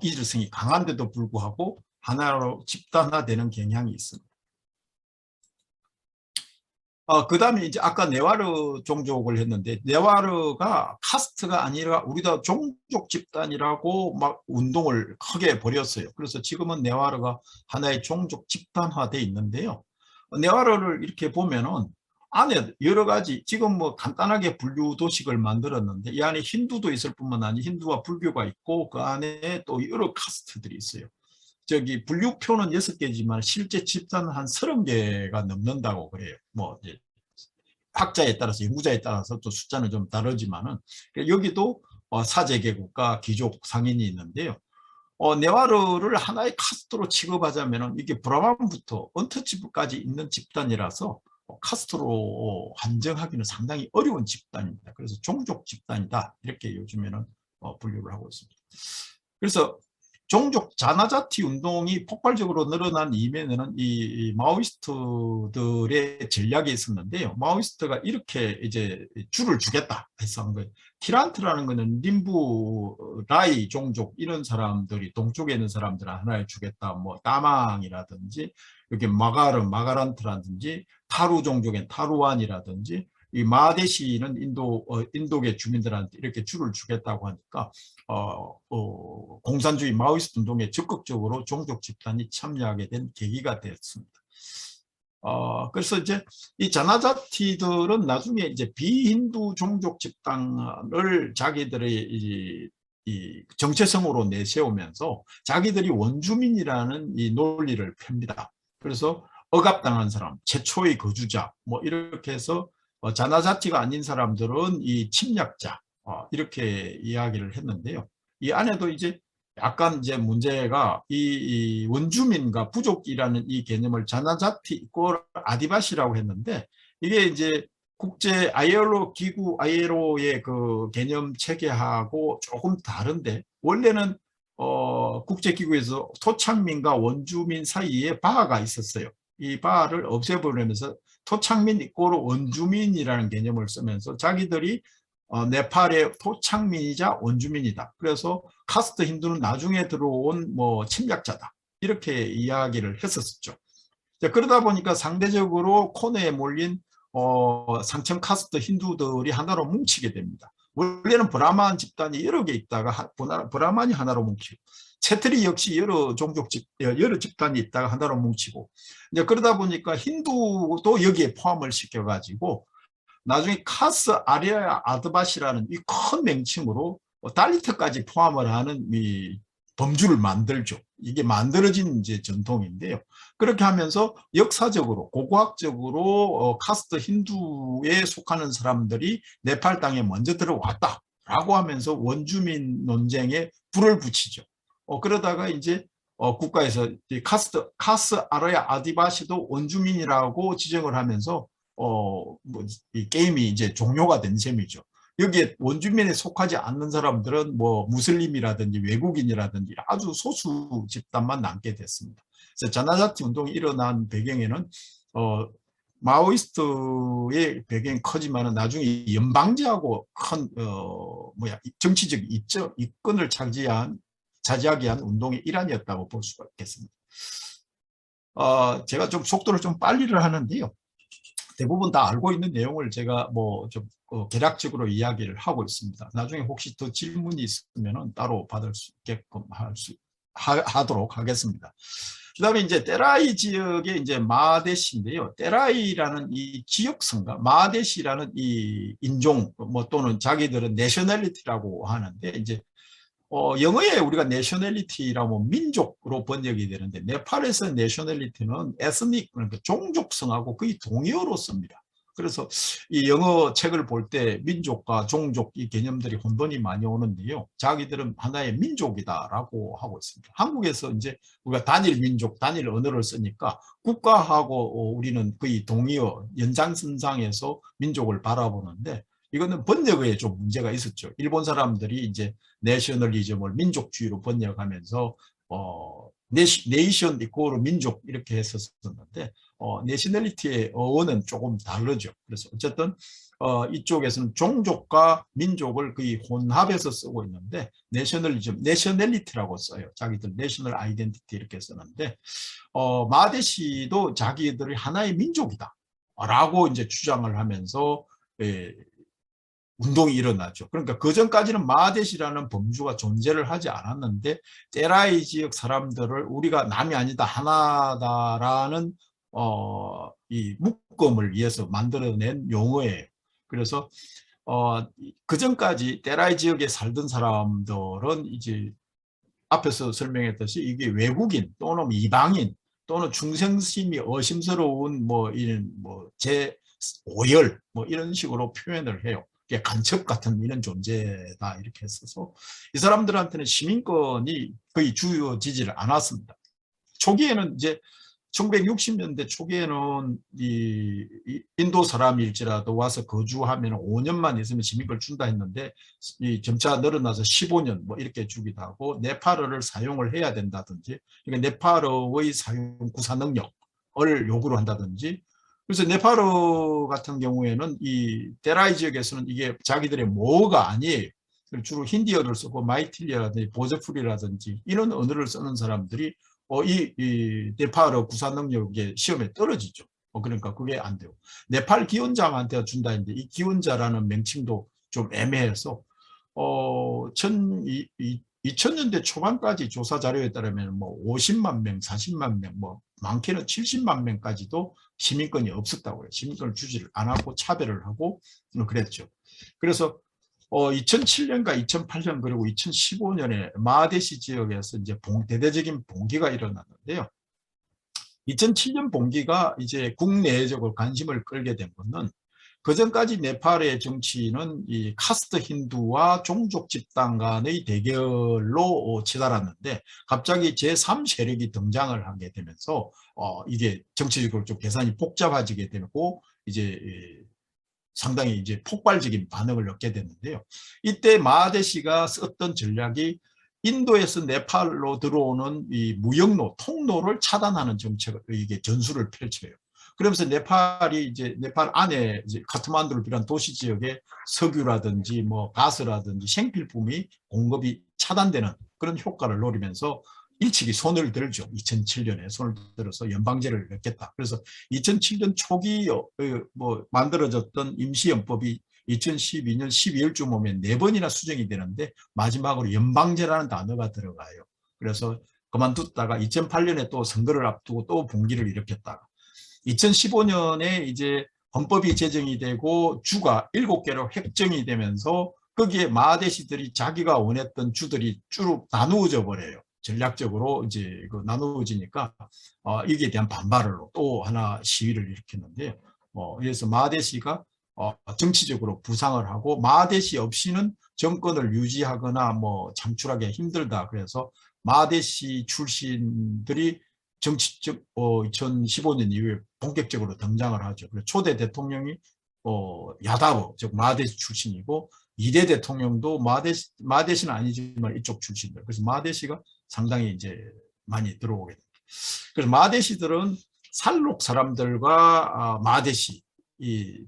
이질성이 강한데도 불구하고 하나로 집단화되는 경향이 있습니다. 그 다음에 이제 아까 네와르 종족을 했는데 네와르가 카스트가 아니라 우리가 종족 집단이라고 막 운동을 크게 벌였어요. 그래서 지금은 네와르가 하나의 종족 집단화돼 있는데요. 네와르를 이렇게 보면은 안에 여러 가지 지금 뭐 간단하게 분류 도식을 만들었는데 이 안에 힌두도 있을 뿐만 아니라 힌두와 불교가 있고 그 안에 또 여러 카스트들이 있어요. 저기 분류표는 6개지만 실제 집단은 한 30개가 넘는다고 그래요. 뭐 이제 학자에 따라서 연구자에 따라서 또 숫자는 좀 다르지만은 여기도 사제계급과 귀족 상인이 있는데요. 네와르를 하나의 카스트로 취급하자면은 이게 브라만부터 언터치블까지 있는 집단이라서 카스트로 한정하기는 상당히 어려운 집단입니다. 그래서 종족 집단이다 이렇게 요즘에는 분류를 하고 있습니다. 그래서 종족 자나자티 운동이 폭발적으로 늘어난 이면에는 이 마오이스트들의 전략이 있었는데요. 마오이스트가 이렇게 이제 줄을 주겠다 해서 한 거예요. 티란트라는 거는 림부 라이 종족 이런 사람들이 동쪽에 있는 사람들 하나에 주겠다. 뭐 따망이라든지 이렇게 마가란트라든지 타루 종족엔 타루안이라든지 이 마데시는 인도계 주민들한테 이렇게 줄을 주겠다고 하니까 공산주의 마오이스트 운동에 적극적으로 종족 집단이 참여하게 된 계기가 됐습니다. 그래서 이제 이 자나자티들은 나중에 이제 비힌두 종족 집단을 자기들의 이 정체성으로 내세우면서 자기들이 원주민이라는 이 논리를 펴니다. 그래서 억압당한 사람, 최초의 거주자, 뭐 이렇게 해서 자나자티가 아닌 사람들은 이 침략자, 이렇게 이야기를 했는데요. 이 안에도 이제 약간 이제 문제가 이 원주민과 부족이라는 이 개념을 자나자티 이꼴 아디바시라고 했는데 이게 이제 국제 ILO 기구 ILO의 그 개념 체계하고 조금 다른데 원래는 국제기구에서 토착민과 원주민 사이에 바가 있었어요. 이 바를 없애버리면서 토착민 이꼴 원주민이라는 개념을 쓰면서 자기들이 네팔의 토착민이자 원주민이다. 그래서 카스트 힌두는 나중에 들어온 뭐 침략자다. 이렇게 이야기를 했었죠. 그러다 보니까 상대적으로 코너에 몰린 상층 카스트 힌두들이 하나로 뭉치게 됩니다. 원래는 브라만 집단이 여러 개 있다가 브라만이 하나로 뭉치고 채트리 역시 여러 집단이 있다가 하나로 뭉치고 이제 그러다 보니까 힌두도 여기에 포함을 시켜가지고 나중에 카스 아리아 아드바시라는 이 큰 명칭으로 달리트까지 포함을 하는 이 범주를 만들죠. 이게 만들어진 이제 전통인데요. 그렇게 하면서 역사적으로 고고학적으로 카스트 힌두에 속하는 사람들이 네팔 땅에 먼저 들어왔다라고 하면서 원주민 논쟁에 불을 붙이죠. 그러다가 이제 국가에서 카스 아리아 아디바시도 원주민이라고 지정을 하면서 이 게임이 이제 종료가 된 셈이죠. 여기에 원주민에 속하지 않는 사람들은 뭐 무슬림이라든지 외국인이라든지 아주 소수 집단만 남게 됐습니다. 그래서 자나자티 운동이 일어난 배경에는 마오이스트의 배경이 커지만은 나중에 연방제하고 큰 정치적 이권을 차지하게 한 운동의 일환이었다고 볼 수가 있겠습니다. 제가 좀 속도를 좀 빨리를 하는데요. 대부분 다 알고 있는 내용을 제가 좀 개략적으로 이야기를 하고 있습니다. 나중에 혹시 더 질문이 있으면 따로 받을 수 있게끔 하도록 하겠습니다. 그다음에 이제 때라이 지역의 이제 마데시인데요. 때라이라는 이 지역성과 마데시라는 이 인종 또는 자기들은 내셔널리티라고 하는데 이제 영어에 우리가 내셔널리티라고 민족으로 번역이 되는데 네팔에서 내셔널리티는 에스닉 그러니까 종족성하고 거의 동의어로 씁니다. 그래서 이 영어 책을 볼 때 민족과 종족 이 개념들이 혼돈이 많이 오는데요. 자기들은 하나의 민족이다라고 하고 있습니다. 한국에서 이제 우리가 단일 민족, 단일 언어를 쓰니까 국가하고 우리는 거의 동의어 연장선상에서 민족을 바라보는데 이거는 번역에 좀 문제가 있었죠. 일본 사람들이 이제 내셔널리즘을 민족주의로 번역하면서 네이션 이코르 민족 이렇게 했었는데 내셔널리티의 어원은 조금 다르죠. 그래서 어쨌든 이쪽에서는 종족과 민족을 거의 혼합해서 쓰고 있는데 내셔널리즘, 내셔널리티라고 써요. 자기들 내셔널 아이덴티티 이렇게 쓰는데 마데시도 자기들이 하나의 민족이다 라고 이제 주장을 하면서 운동이 일어나죠. 그러니까 그전까지는 마데시라는 범주가 존재를 하지 않았는데 때라이 지역 사람들을 우리가 남이 아니다 하나다라는 이 묶음을 위해서 만들어낸 용어예요. 그래서 그전까지 때라이 지역에 살던 사람들은 이제 앞에서 설명했듯이 이게 외국인 또는 이방인 또는 중생심이 의심스러운 이런 제5열 이런 식으로 표현을 해요. 간첩 같은 이런 존재다 이렇게 했어서 이 사람들한테는 시민권이 거의 주어지지를 않았습니다. 초기에는 이제 1960년대 초기에는 이 인도 사람일지라도 와서 거주하면 5년만 있으면 시민권을 준다 했는데 점차 늘어나서 15년 이렇게 주기도 하고 네팔어를 사용을 해야 된다든지 그러니까 네팔어의 사용 구사 능력을 요구를 한다든지 그래서 네팔어 같은 경우에는 이 때라이 지역에서는 이게 자기들의 모어가 아니에요. 주로 힌디어를 쓰고 마이틸리아라든지 보제풀이라든지 이런 언어를 쓰는 사람들이 이 네팔어 구사 능력의 시험에 떨어지죠. 그러니까 그게 안 돼요. 네팔 기원장한테 준다 했는데 이 기원자라는 명칭도 좀 애매해서 2000년대 초반까지 조사 자료에 따르면 50만 명, 40만 명, 많게는 70만 명까지도 시민권이 없었다고요. 시민권을 주지를 않았고 차별을 하고 그랬죠. 그래서 2007년과 2008년 그리고 2015년에 마데시 지역에서 이제 대대적인 봉기가 일어났는데요. 2007년 봉기가 이제 국내적으로 관심을 끌게 된 것은 그전까지 네팔의 정치는 이 카스트 힌두와 종족 집단 간의 대결로 치달았는데 갑자기 제3 세력이 등장을 하게 되면서 이게 정치적으로 좀 계산이 복잡해지게 되고 이제 상당히 이제 폭발적인 반응을 얻게 됐는데요. 이때 마하데시가 썼던 전략이 인도에서 네팔로 들어오는 이 무역로, 통로를 차단하는 정책을 이게 전술을 펼쳐요. 그러면서 네팔이 네팔 안에 카트만두를 비롯한 도시 지역에 석유라든지 가스라든지 생필품이 공급이 차단되는 그런 효과를 노리면서 일찍이 손을 들죠. 2007년에 손을 들어서 연방제를 넣겠다. 그래서 2007년 초기 만들어졌던 임시연법이 2012년 12월쯤 오면 4번이나 수정이 되는데 마지막으로 연방제라는 단어가 들어가요. 그래서 그만뒀다가 2008년에 또 선거를 앞두고 또 봉기를 일으켰다가 2015년에 이제 헌법이 제정이 되고 주가 7개로 획정이 되면서 거기에 마하데시들이 자기가 원했던 주들이 쭉 나누어져 버려요. 전략적으로 이제 나누어지니까 이게 대한 반발로 또 하나 시위를 일으켰는데요. 그래서 마하데시가 정치적으로 부상을 하고 마하데시 없이는 정권을 유지하거나 창출하기 힘들다. 그래서 마하데시 출신들이 정치적 2015년 이후에 본격적으로 등장을 하죠. 그래서 초대 대통령이 야다브 즉 마하데시 출신이고 2대 대통령도 마하데시는 아니지만 이쪽 출신들. 그래서 마하데시가 상당히 이제 많이 들어오게 됩니다. 그래서 마하데시들은 살록 사람들과 마데시, 이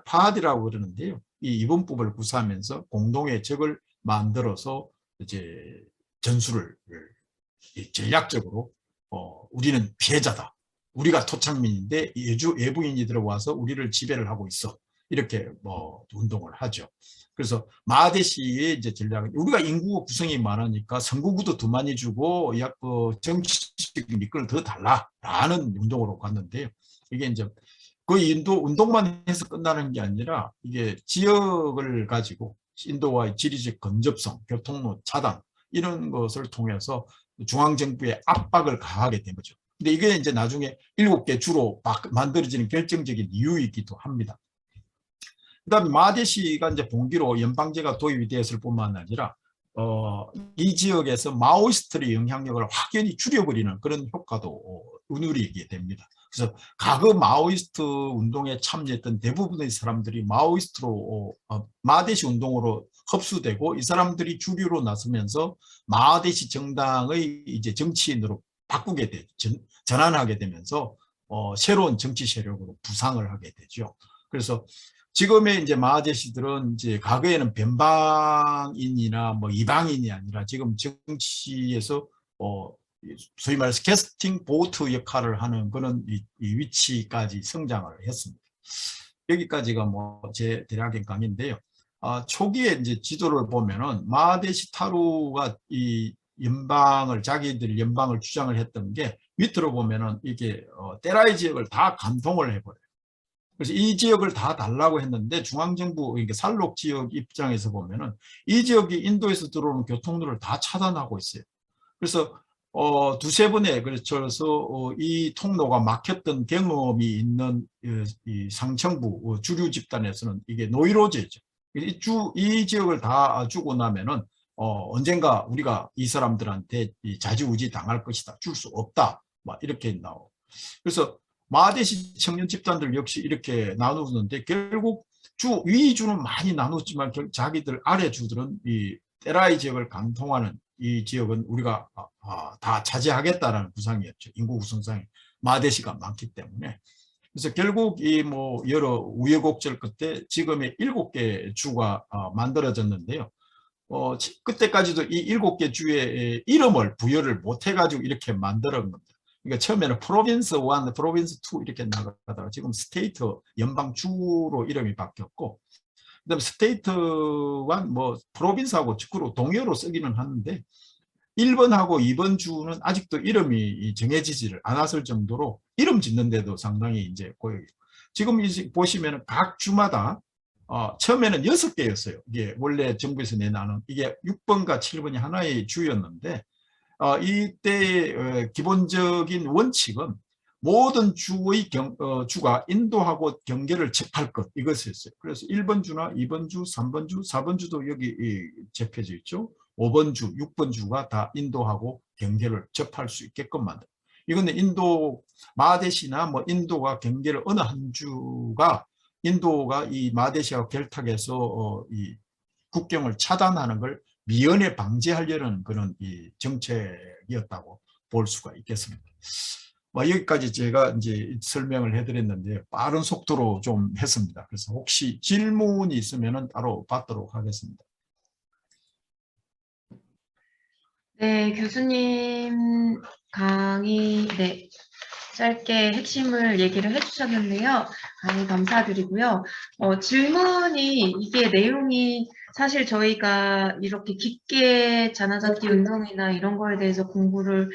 파하디라고 그러는데요. 이 이분법을 구사하면서 공동의 적을 만들어서 이제 전술을 전략적으로 우리는 피해자다. 우리가 토착민인데 외부인이 들어와서 우리를 지배를 하고 있어. 이렇게 운동을 하죠. 그래서 마데시의 이제 전략은 우리가 인구 구성이 많으니까 선거구도 더 많이 주고 정치적인 미끌을 더 달라라는 운동으로 갔는데요. 이게 이제 그 인도 운동만 해서 끝나는 게 아니라 이게 지역을 가지고 인도와의 지리적 근접성, 교통로 차단 이런 것을 통해서 중앙정부의 압박을 가하게 된 거죠. 근데 이게 이제 나중에 7개 주로 만들어지는 결정적인 이유이기도 합니다. 그다음에 마데시가 이제 봉기로 연방제가 도입이 되었을 뿐만 아니라 이 지역에서 마오이스트의 영향력을 확연히 줄여버리는 그런 효과도 누리게 됩니다. 그래서 과거 마오이스트 운동에 참여했던 대부분의 사람들이 마오이스트로 마데시 운동으로 흡수되고 이 사람들이 주류로 나서면서 마데시 정당의 이제 정치인으로 바꾸게 전환하게 되면서 새로운 정치 세력으로 부상을 하게 되죠. 그래서 지금의 이제 마하데시들은 이제 과거에는 변방인이나 뭐 이방인이 아니라 지금 정치에서 소위 말해서 캐스팅 보트 역할을 하는 그런 이 위치까지 성장을 했습니다. 여기까지가 뭐 제 대략의 강의인데요. 초기에 이제 지도를 보면은 마하데시 타루가 이 자기들 연방을 주장을 했던 게 밑으로 보면은 이게 때라이 지역을 다 간통을 해버려요. 그래서 이 지역을 다 달라고 했는데 중앙정부, 그러니까 살록 지역 입장에서 보면은 이 지역이 인도에서 들어오는 교통로를 다 차단하고 있어요. 그래서 두세 번에 걸쳐서 이 통로가 막혔던 경험이 있는 이 상층부 주류 집단에서는 이게 노이로제죠. 이 지역을 다 주고 나면은 언젠가 우리가 이 사람들한테 좌지우지 당할 것이다. 줄 수 없다. 막 이렇게 나오고. 그래서 마하데시 청년 집단들 역시 이렇게 나누는데 결국 위주는 많이 나눴지만 자기들 아래주들은 이 때라이 지역을 간통하는 이 지역은 우리가 다 차지하겠다라는 구상이었죠. 인구 구성상이 마하데시가 많기 때문에. 그래서 결국 이 뭐 여러 우여곡절 끝에 지금의 7개 주가 만들어졌는데요. 그때까지도 이 7개 주의 이름을 부여를 못 해가지고 이렇게 만들었는 겁니다. 그러니까 처음에는 프로빈스 1, 프로빈스 2 이렇게 나가다가 지금 스테이트 연방주로 이름이 바뀌었고, 그다음에 스테이트 1, 뭐 프로빈스하고 축구로 동요로 쓰기는 하는데 1번하고 2번 주는 아직도 이름이 정해지지를 않았을 정도로 이름 짓는데도 상당히 이제 고요. 지금 보시면 각 주마다 처음에는 6개였어요. 이게 원래 정부에서 내놔는 이게 6번과 7번이 하나의 주였는데 이때 기본적인 원칙은 모든 주의 주가 인도하고 경계를 접할 것 이것이었어요. 그래서 1번 주나 2번 주, 3번 주, 4번 주도 여기 접혀져 있죠. 5번 주, 6번 주가 다 인도하고 경계를 접할 수 있게끔 만들. 이건 인도 마하데시나 뭐 인도가 경계를 어느 한 주가 인도가 이 마하데시와 결탁해서 이 국경을 차단하는 걸 미연에 방지하려는 그런 이 정책이었다고 볼 수가 있겠습니다. 여기까지 제가 이제 설명을 해드렸는데 빠른 속도로 좀 했습니다. 그래서 혹시 질문이 있으면 따로 받도록 하겠습니다. 네, 교수님 강의, 네, 짧게 핵심을 얘기를 해주셨는데요. 강의 감사드리고요. 질문이 이게 내용이 사실 저희가 이렇게 깊게 자나자키 운동이나 이런 거에 대해서 공부를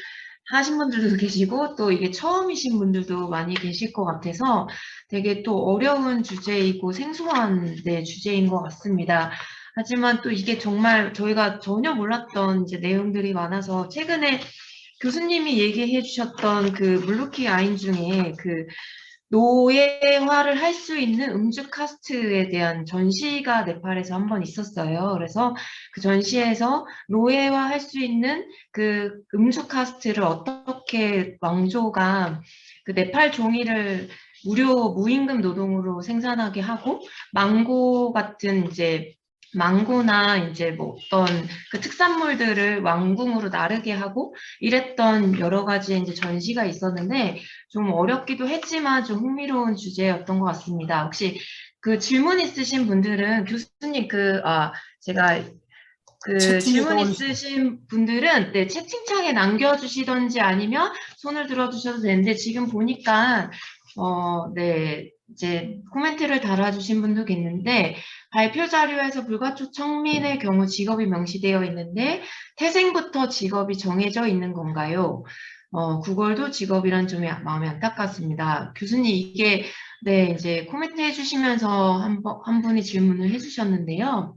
하신 분들도 계시고 또 이게 처음이신 분들도 많이 계실 것 같아서 되게 또 어려운 주제이고 생소한 주제인 것 같습니다. 하지만 또 이게 정말 저희가 전혀 몰랐던 이제 내용들이 많아서 최근에 교수님이 얘기해 주셨던 그 물루키 아인 중에 그 노예화를 할 수 있는 음주 카스트에 대한 전시가 네팔에서 한번 있었어요. 그래서 그 전시에서 노예화 할 수 있는 그 음주 카스트를 어떻게 왕조가 그 네팔 종이를 무임금 노동으로 생산하게 하고 망고 같은 이제 망고나 이제 뭐 어떤 그 특산물들을 왕궁으로 나르게 하고 이랬던 여러 가지 이제 전시가 있었는데 좀 어렵기도 했지만 좀 흥미로운 주제였던 것 같습니다. 혹시 그 질문 있으신 분들은 교수님 제가 그 채팅에 질문 올리시면. 있으신 분들은 네, 채팅창에 남겨주시던지 아니면 손을 들어주셔도 되는데 지금 보니까 네, 이제 코멘트를 달아주신 분도 계신데 발표 자료에서 불가촉 청민의 경우 직업이 명시되어 있는데 태생부터 직업이 정해져 있는 건가요? 구걸도 직업이란 점이 마음이 안타깝습니다. 교수님 이게 네, 이제 코멘트 해주시면서 한 분이 질문을 해주셨는데요.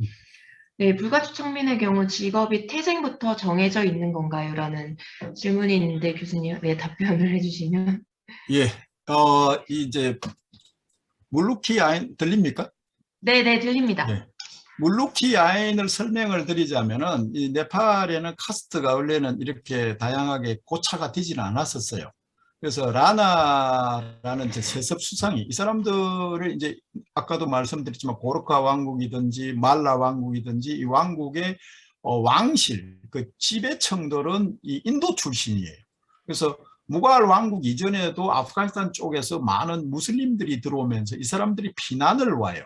네, 불가촉 청민의 경우 직업이 태생부터 정해져 있는 건가요? 라는 질문이 있는데 교수님 왜 답변을 해주시면. 예, 이제 물루키 아인 들립니까? 네, 네, 들립니다. 예. 물루키 아인을 설명을 드리자면은 이 네팔에는 카스트가 원래는 이렇게 다양하게 고차가 되지는 않았었어요. 그래서 라나라는 세습 수상이 이 사람들을 이제 아까도 말씀드렸지만 고르카 왕국이든지 말라 왕국이든지 이 왕국의 왕실 그 지배층들은 이 인도 출신이에요. 그래서 무갈 왕국 이전에도 아프가니스탄 쪽에서 많은 무슬림들이 들어오면서 이 사람들이 피난을 와요.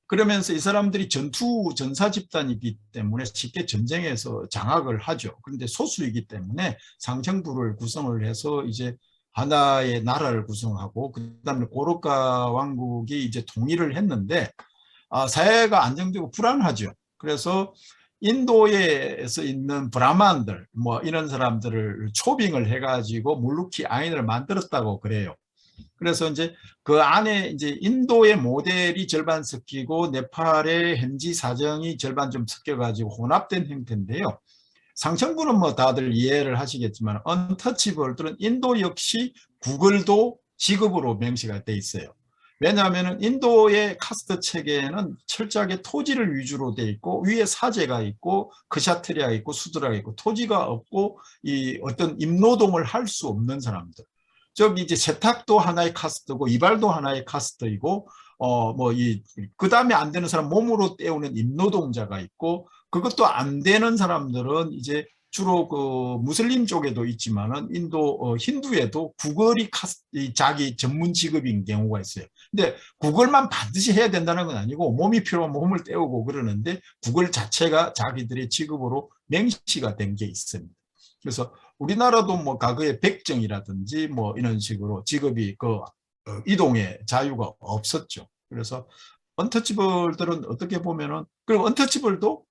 그러면서 이 사람들이 전사 집단이기 때문에 쉽게 전쟁에서 장악을 하죠. 그런데 소수이기 때문에 상층부를 구성을 해서 이제 하나의 나라를 구성하고 그다음에 고르카 왕국이 이제 통일을 했는데 사회가 안정되고 불안하죠. 그래서 인도에서 있는 브라만들 뭐 이런 사람들을 초빙을 해가지고 물루키 아인을 만들었다고 그래요. 그래서 이제 그 안에 이제 인도의 모델이 절반 섞이고 네팔의 현지 사정이 절반 좀 섞여가지고 혼합된 형태인데요. 상층부는 뭐 다들 이해를 하시겠지만 언터치블들은 인도 역시 구글도 직업으로 명시가 돼 있어요. 왜냐하면 인도의 카스트 체계는 철저하게 토지를 위주로 돼 있고 위에 사제가 있고 크샤트리아가 있고 수드라가 있고 토지가 없고 이 어떤 임노동을 할 수 없는 사람들. 저기 이제 세탁도 하나의 카스트고 이발도 하나의 카스트이고 뭐 이 그다음에 안 되는 사람 몸으로 때우는 임노동자가 있고 그것도 안 되는 사람들은 이제 주로 그 무슬림 쪽에도 있지만은 인도 힌두에도 구걸이 자기 전문 직업인 경우가 있어요. 근데 구걸만 반드시 해야 된다는 건 아니고 몸이 필요한 몸을 때우고 그러는데 구걸 자체가 자기들의 직업으로 명시가 된 게 있습니다. 그래서 우리나라도 뭐 과거에 백정이라든지 뭐 이런 식으로 직업이 그 이동의 자유가 없었죠. 그래서 언터치블들은 어떻게 보면은 그리고 언터치블도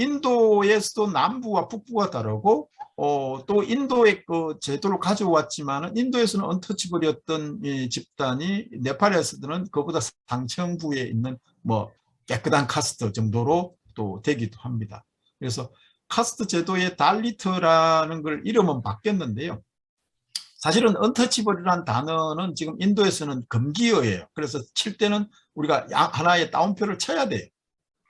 인도에서도 남부와 북부가 다르고 또 인도의 그 제도를 가져왔지만은 인도에서는 언터치블이었던 이 집단이 네팔에서는 그보다 상층부에 있는 뭐 깨끗한 카스트 정도로 또 되기도 합니다. 그래서 카스트 제도의 달리트라는 걸 이름은 바뀌었는데요. 사실은 언터치블이라는 단어는 지금 인도에서는 금기어예요. 그래서 칠 때는 우리가 하나의 따옴표를 쳐야 돼요.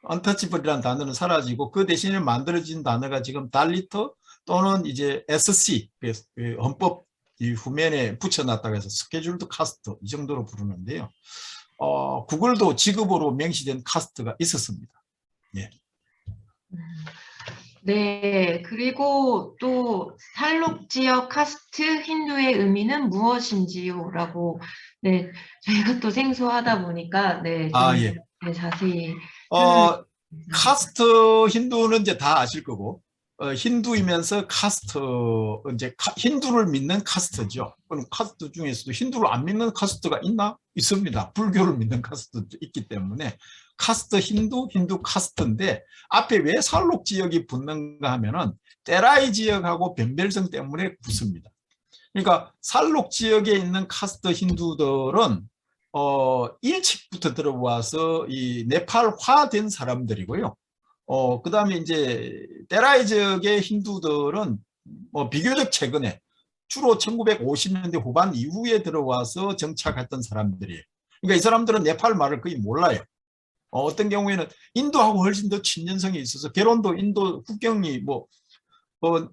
언터치블이라는 단어는 사라지고 그 대신에 만들어진 단어가 지금 달리터 또는 이제 SC 헌법 이 후면에 붙여놨다고 해서 스케줄드 카스트 이 정도로 부르는데요. 구글도 직업으로 명시된 카스트가 있었습니다. 예. 네, 그리고 또 살록 지역 카스트 힌두의 의미는 무엇인지요? 라고 네, 저희가 또 생소하다 보니까 네, 좀 예. 네, 자세히 설명해 주세요. 카스트 힌두는 이제 다 아실 거고 힌두이면서 카스트 이제 힌두를 믿는 카스트죠. 그럼 카스트 중에서도 힌두를 안 믿는 카스트가 있나? 있습니다. 불교를 믿는 카스트도 있기 때문에 카스트 힌두 카스트인데 앞에 왜 살록 지역이 붙는가 하면은 때라이 지역하고 변별성 때문에 붙습니다. 그러니까 살록 지역에 있는 카스트 힌두들은 일찍부터 들어와서 이 네팔화된 사람들이고요. 그다음에 이제 때라이 지역의 힌두들은 뭐 비교적 최근에 주로 1950년대 후반 이후에 들어와서 정착했던 사람들이에요. 그러니까 이 사람들은 네팔 말을 거의 몰라요. 어떤 경우에는 인도하고 훨씬 더 친연성이 있어서 결혼도 인도 국경이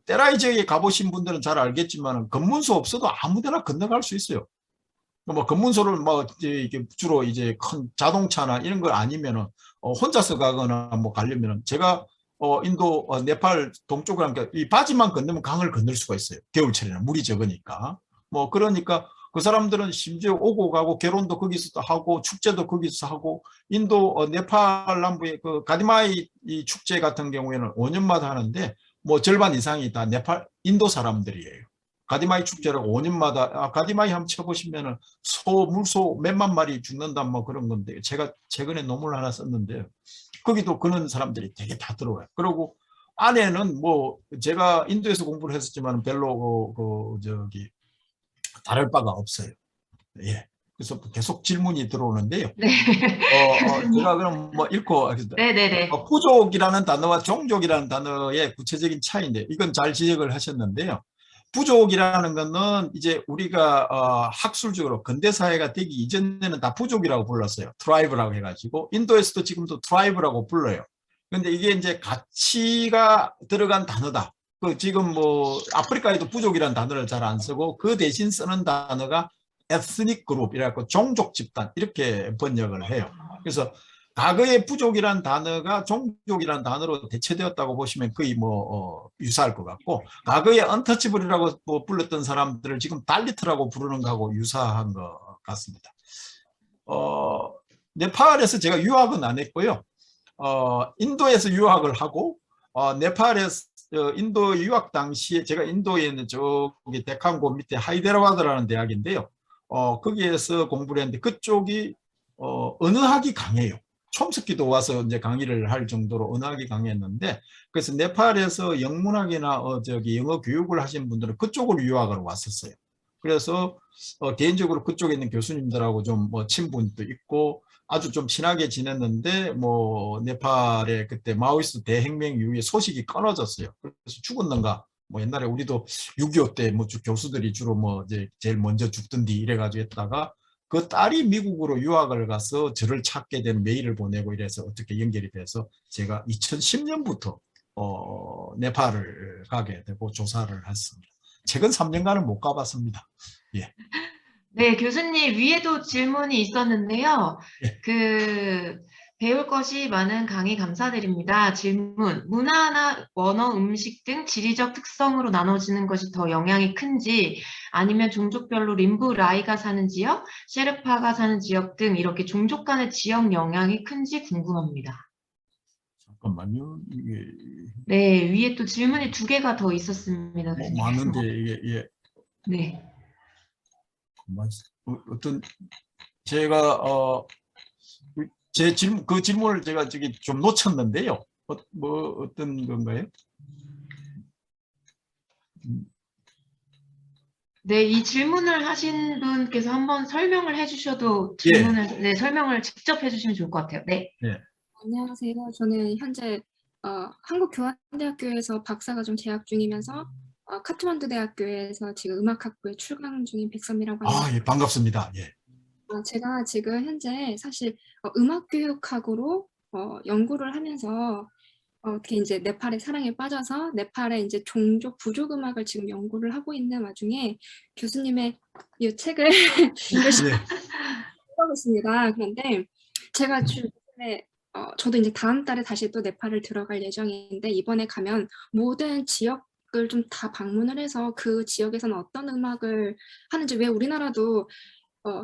때라이 지역에 가보신 분들은 잘 알겠지만 검문소 없어도 아무데나 건너갈 수 있어요. 뭐 검문소를 뭐 이제 주로 이제 큰 자동차나 이런 거 아니면은 혼자서 가거나 뭐 가려면은 제가 인도 네팔 동쪽을 하니까 이 바지만 건너면 강을 건널 수가 있어요. 겨울철에는 물이 적으니까. 뭐 그러니까 그 사람들은 심지어 오고 가고 결혼도 거기서 하고 축제도 거기서 하고 인도 네팔 남부의 그 가디마이 이 축제 같은 경우에는 5년마다 하는데 뭐 절반 이상이 다 네팔 인도 사람들이에요. 가디마이 축제라고 5년마다 가디마이 한번 쳐보시면은 물소 몇만 마리 죽는다 뭐 그런 건데 제가 최근에 논문 하나 썼는데 거기도 그런 사람들이 되게 다 들어와요. 그리고 안에는 뭐 제가 인도에서 공부를 했었지만 별로 저기 다를 바가 없어요. 예. 그래서 계속 질문이 들어오는데요. 네. 교수님. 제가 그럼 뭐 읽고 네네네. 부족이라는 단어와 종족이라는 단어의 구체적인 차이인데 이건 잘 지적을 하셨는데요. 부족이라는 것은 이제 우리가 학술적으로 근대사회가 되기 이전에는 다 부족이라고 불렀어요. 트라이브라고 해가지고 인도에서도 지금도 트라이브라고 불러요. 근데 이게 이제 가치가 들어간 단어다. 그 지금 뭐 아프리카에도 부족이라는 단어를 잘 안 쓰고 그 대신 쓰는 단어가 에스닉 그룹이라고 종족 집단 이렇게 번역을 해요. 그래서 과거의 부족이란 단어가 종족이란 단어로 대체되었다고 보시면 거의 뭐 유사할 것 같고 과거에 언터치블이라고 뭐 불렀던 사람들을 지금 달리트라고 부르는 거하고 유사한 것 같습니다. 네팔에서 제가 유학은 안 했고요. 인도에서 유학을 하고 네팔에서 인도 유학 당시에 제가 인도에 있는 저기 데칸고 밑에 하이데라바드라는 대학인데요. 거기에서 공부를 했는데 그쪽이 언어학이 강해요. 촘스키도 와서 이제 강의를 할 정도로 언어학이 강했는데 그래서 네팔에서 영문학이나 저기 영어 교육을 하신 분들은 그쪽으로 유학을 왔었어요. 그래서 개인적으로 그쪽에 있는 교수님들하고 좀 뭐 친분도 있고 아주 좀 친하게 지냈는데 뭐 네팔에 그때 마오이스트 대혁명 이후에 소식이 끊어졌어요. 그래서 죽었는가? 뭐 옛날에 우리도 6.25 때 뭐 교수들이 주로 뭐 이제 제일 먼저 죽던디 이래가지고 했다가 그 딸이 미국으로 유학을 가서 저를 찾게 된 메일을 보내고 이래서 어떻게 연결이 돼서 제가 2010년부터 네팔을 가게 되고 조사를 했습니다. 최근 3년간은 못 가봤습니다. 예. 네, 교수님 위에도 질문이 있었는데요. 예. 배울 것이 많은 강의 감사드립니다. 질문, 문화나 언어, 음식 등 지리적 특성으로 나눠지는 것이 더 영향이 큰지 아니면 종족별로 림부 라이가 사는 지역, 셰르파가 사는 지역 등 이렇게 종족 간의 지역 영향이 큰지 궁금합니다. 잠깐만요. 이게 네, 위에 또 질문이 2개가 더 있었습니다. 뭐 교수님. 많은데 이게 예. 네. 어떤 제가 제 질문 그 질문을 제가 저기 좀 놓쳤는데요. 뭐 어떤 건가요? 네, 이 질문을 하신 분께서 한번 설명을 해주셔도 예. 네, 설명을 직접 해주시면 좋을 것 같아요. 네. 예. 안녕하세요. 저는 현재 한국교환대학교에서 박사과정 재학 중이면서 카트만두 대학교에서 지금 음악학부에 출강 중인 백선미라고 합니다. 예, 반갑습니다. 예. 제가 지금 현재 사실 음악교육학으로 연구를 하면서 어떻게 이제 네팔의 사랑에 빠져서 네팔의 이제 종족 부족 음악을 지금 연구를 하고 있는 와중에 교수님의 이 책을 열심히 하고 있습니다. 그런데 제가 주변에 저도 이제 다음 달에 다시 또 네팔을 들어갈 예정인데 이번에 가면 모든 지역을 좀 다 방문을 해서 그 지역에서는 어떤 음악을 하는지 왜 우리나라도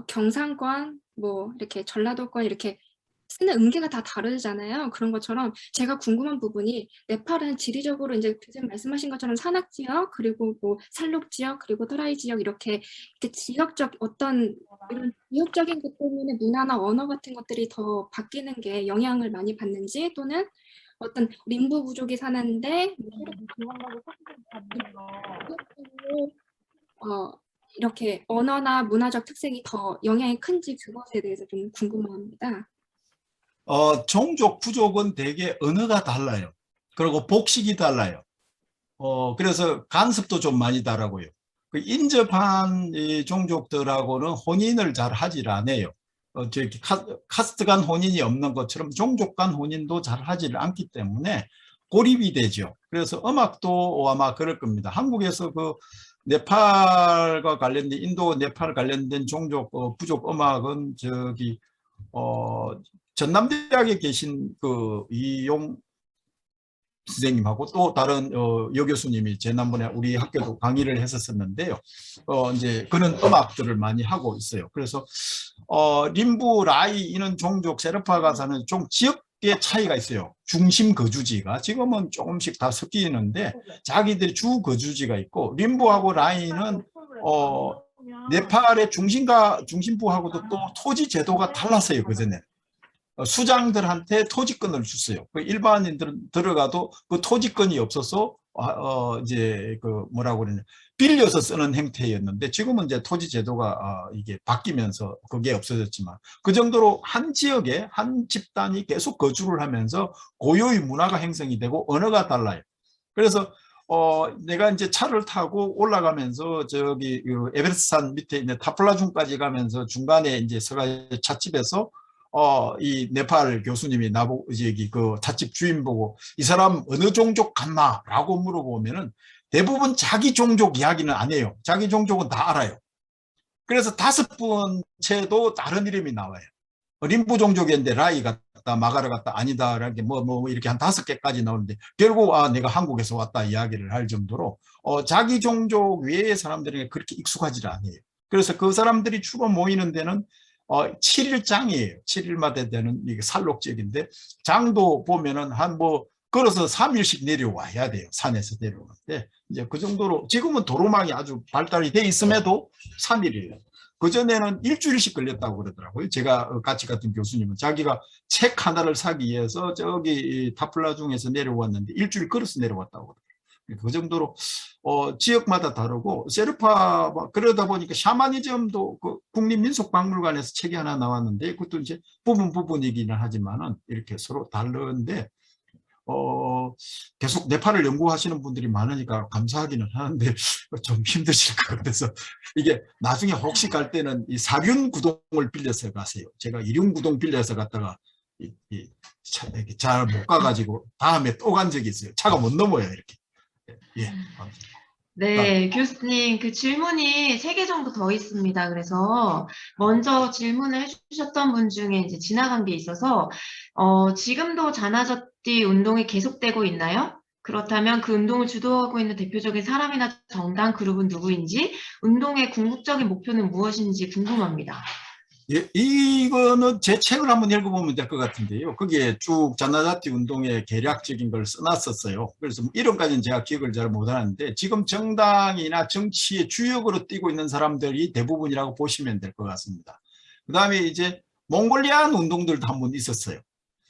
경상권 뭐 이렇게 전라도권 이렇게 쓰는 음계가 다 다르잖아요. 그런 것처럼 제가 궁금한 부분이 네팔은 지리적으로 이제 교수님 말씀하신 것처럼 산악 지역 그리고 뭐 산록 지역 그리고 또라이 지역 이렇게 지역적 어떤 이런 지역적인 것 때문에 문화나 언어 같은 것들이 더 바뀌는 게 영향을 많이 받는지 또는 어떤 림부 부족이 사는데 이렇게 언어나 문화적 특색이 더 영향이 큰지 그것에 대해서 좀 궁금합니다. 종족 부족은 대개 언어가 달라요. 그리고 복식이 달라요. 그래서 간섭도 좀 많이 다르고요. 그 인접한 이 종족들하고는 혼인을 잘 하질 않아요. 저기 카스트 간 혼인이 없는 것처럼 종족 간 혼인도 잘 하질 않기 때문에 고립이 되죠. 그래서 음악도 아마 그럴 겁니다. 한국에서 그 네팔과 관련된 인도 네팔 관련된 종족 부족 음악은 저기 전남대학에 계신 그 이용 선생님하고 또 다른 여 교수님이 지난번에 우리 학교도 강의를 했었는데요. 이제 그런 음악들을 많이 하고 있어요. 그래서 림부, 라이 이런 종족 세르파가 사는 좀 지역의 차이가 있어요. 중심 거주지가 지금은 조금씩 다 섞이는데 자기들이 주 거주지가 있고, 림부하고 라이는 네팔의 중심부하고도 또 토지 제도가 달랐어요. 그전에 수장들한테 토지권을 줬어요. 일반인들은 들어가도 그 토지권이 없어서 이제 그 뭐라고 그러냐, 빌려서 쓰는 형태였는데 지금은 이제 토지 제도가 이게 바뀌면서 그게 없어졌지만, 그 정도로 한 지역에 한 집단이 계속 거주를 하면서 고유의 문화가 형성이 되고 언어가 달라요. 그래서 내가 이제 차를 타고 올라가면서 저기 에베레스트산 밑에 있는 타플라중까지 가면서 중간에 이제 서가 찻집에서 이 네팔 교수님이 나보고 여기 그 찻집 주인 보고 이 사람 어느 종족 같나라고 물어보면은 대부분 자기 종족 이야기는 안 해요. 자기 종족은 다 알아요. 그래서 5번째도 다른 이름이 나와요. 림부 종족인데 라이 같다, 마가르 같다, 아니다, 이렇게 뭐 이렇게 한 5개까지 나오는데 결국 내가 한국에서 왔다 이야기를 할 정도로 자기 종족 외의 사람들에게 그렇게 익숙하지 않아요. 그래서 그 사람들이 주로 모이는 데는 7일장이에요. 7일마다 되는 이게 살록지역인데, 장도 보면은 한 걸어서 3일씩 내려와야 돼요. 산에서 내려오는데 이제 그 정도로 지금은 도로망이 아주 발달이 돼 있음에도 3일이에요. 그전에는 일주일씩 걸렸다고 그러더라고요. 제가 같이 갔던 교수님은 자기가 책 하나를 사기 위해서 저기 타플라중에서 내려왔는데 일주일 걸어서 내려왔다고 그러더라고요. 그 정도로 지역마다 다르고, 세르파 그러다 보니까 샤머니즘도 그 국립민속박물관에서 책이 하나 나왔는데 그것도 이제 부분이기는 하지만은 이렇게 서로 다른데 계속 네팔을 연구하시는 분들이 많으니까 감사하기는 하는데 좀 힘드실 것 같아서, 이게 나중에 혹시 갈 때는 이 사륜구동을 빌려서 가세요. 제가 이륜구동 빌려서 갔다가 잘 못 가가지고 다음에 또 간 적이 있어요. 차가 못 넘어요 이렇게. 예. 네, 교수님, 그 질문이 3개 정도 더 있습니다. 그래서 먼저 질문을 해주셨던 분 중에 이제 지나간 게 있어서, 지금도 자나자띠 운동이 계속되고 있나요? 그렇다면 그 운동을 주도하고 있는 대표적인 사람이나 정당 그룹은 누구인지, 운동의 궁극적인 목표는 무엇인지 궁금합니다. 예, 이거는 제 책을 한번 읽어보면 될 것 같은데요. 거기에 쭉 자나자티 운동의 개략적인 걸 써놨었어요. 그래서 이름까지는 제가 기억을 잘 못하는데 지금 정당이나 정치의 주역으로 뛰고 있는 사람들이 대부분이라고 보시면 될 것 같습니다. 그 다음에 이제 몽골리안 운동들도 한번 있었어요.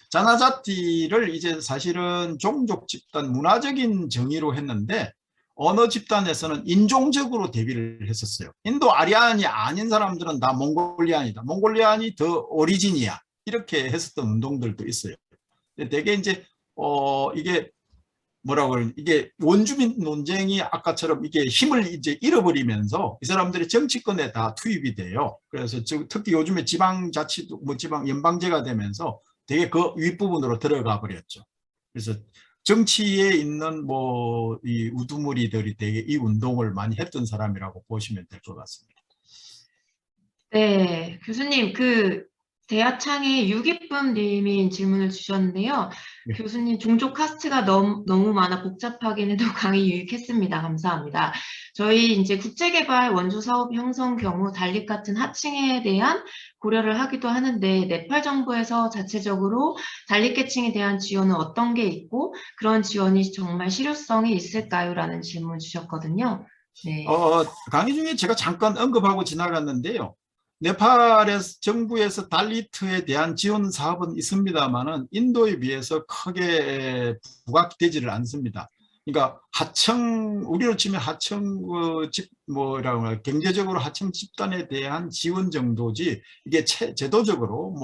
자나자티를 이제 사실은 종족 집단 문화적인 정의로 했는데 어느 집단에서는 인종적으로 대비를 했었어요. 인도 아리안이 아닌 사람들은 다 몽골리안이다. 몽골리안이 더 오리진이야. 이렇게 했었던 운동들도 있어요. 되게 이제 이게 뭐라고 그러냐, 이게 원주민 논쟁이 아까처럼 이게 힘을 이제 잃어버리면서 이 사람들이 정치권에 다 투입이 돼요. 그래서 특히 요즘에 지방자치도 지방 연방제가 되면서 되게 그 윗부분으로 들어가 버렸죠. 그래서 정치에 있는 이 우두머리들이 되게 이 운동을 많이 했던 사람이라고 보시면 될 것 같습니다. 네, 교수님, 그 대하창의 유기쁨 님이 질문을 주셨는데요. 네. 교수님, 종족 카스트가 너무 많아 복잡하긴 해도 강의 유익했습니다. 감사합니다. 저희 이제 국제개발 원조 사업 형성 경우 달립 같은 하층에 대한 고려를 하기도 하는데, 네팔 정부에서 자체적으로 달립계층에 대한 지원은 어떤 게 있고 그런 지원이 정말 실효성이 있을까요? 라는 질문 주셨거든요. 네. 강의 중에 제가 잠깐 언급하고 지나갔는데요. 네팔의 정부에서 달리트에 대한 지원 사업은 있습니다만은 인도에 비해서 크게 부각되지를 않습니다. 그러니까 하층, 우리로 치면 하층 경제적으로 하층 집단에 대한 지원 정도지, 이게 제도적으로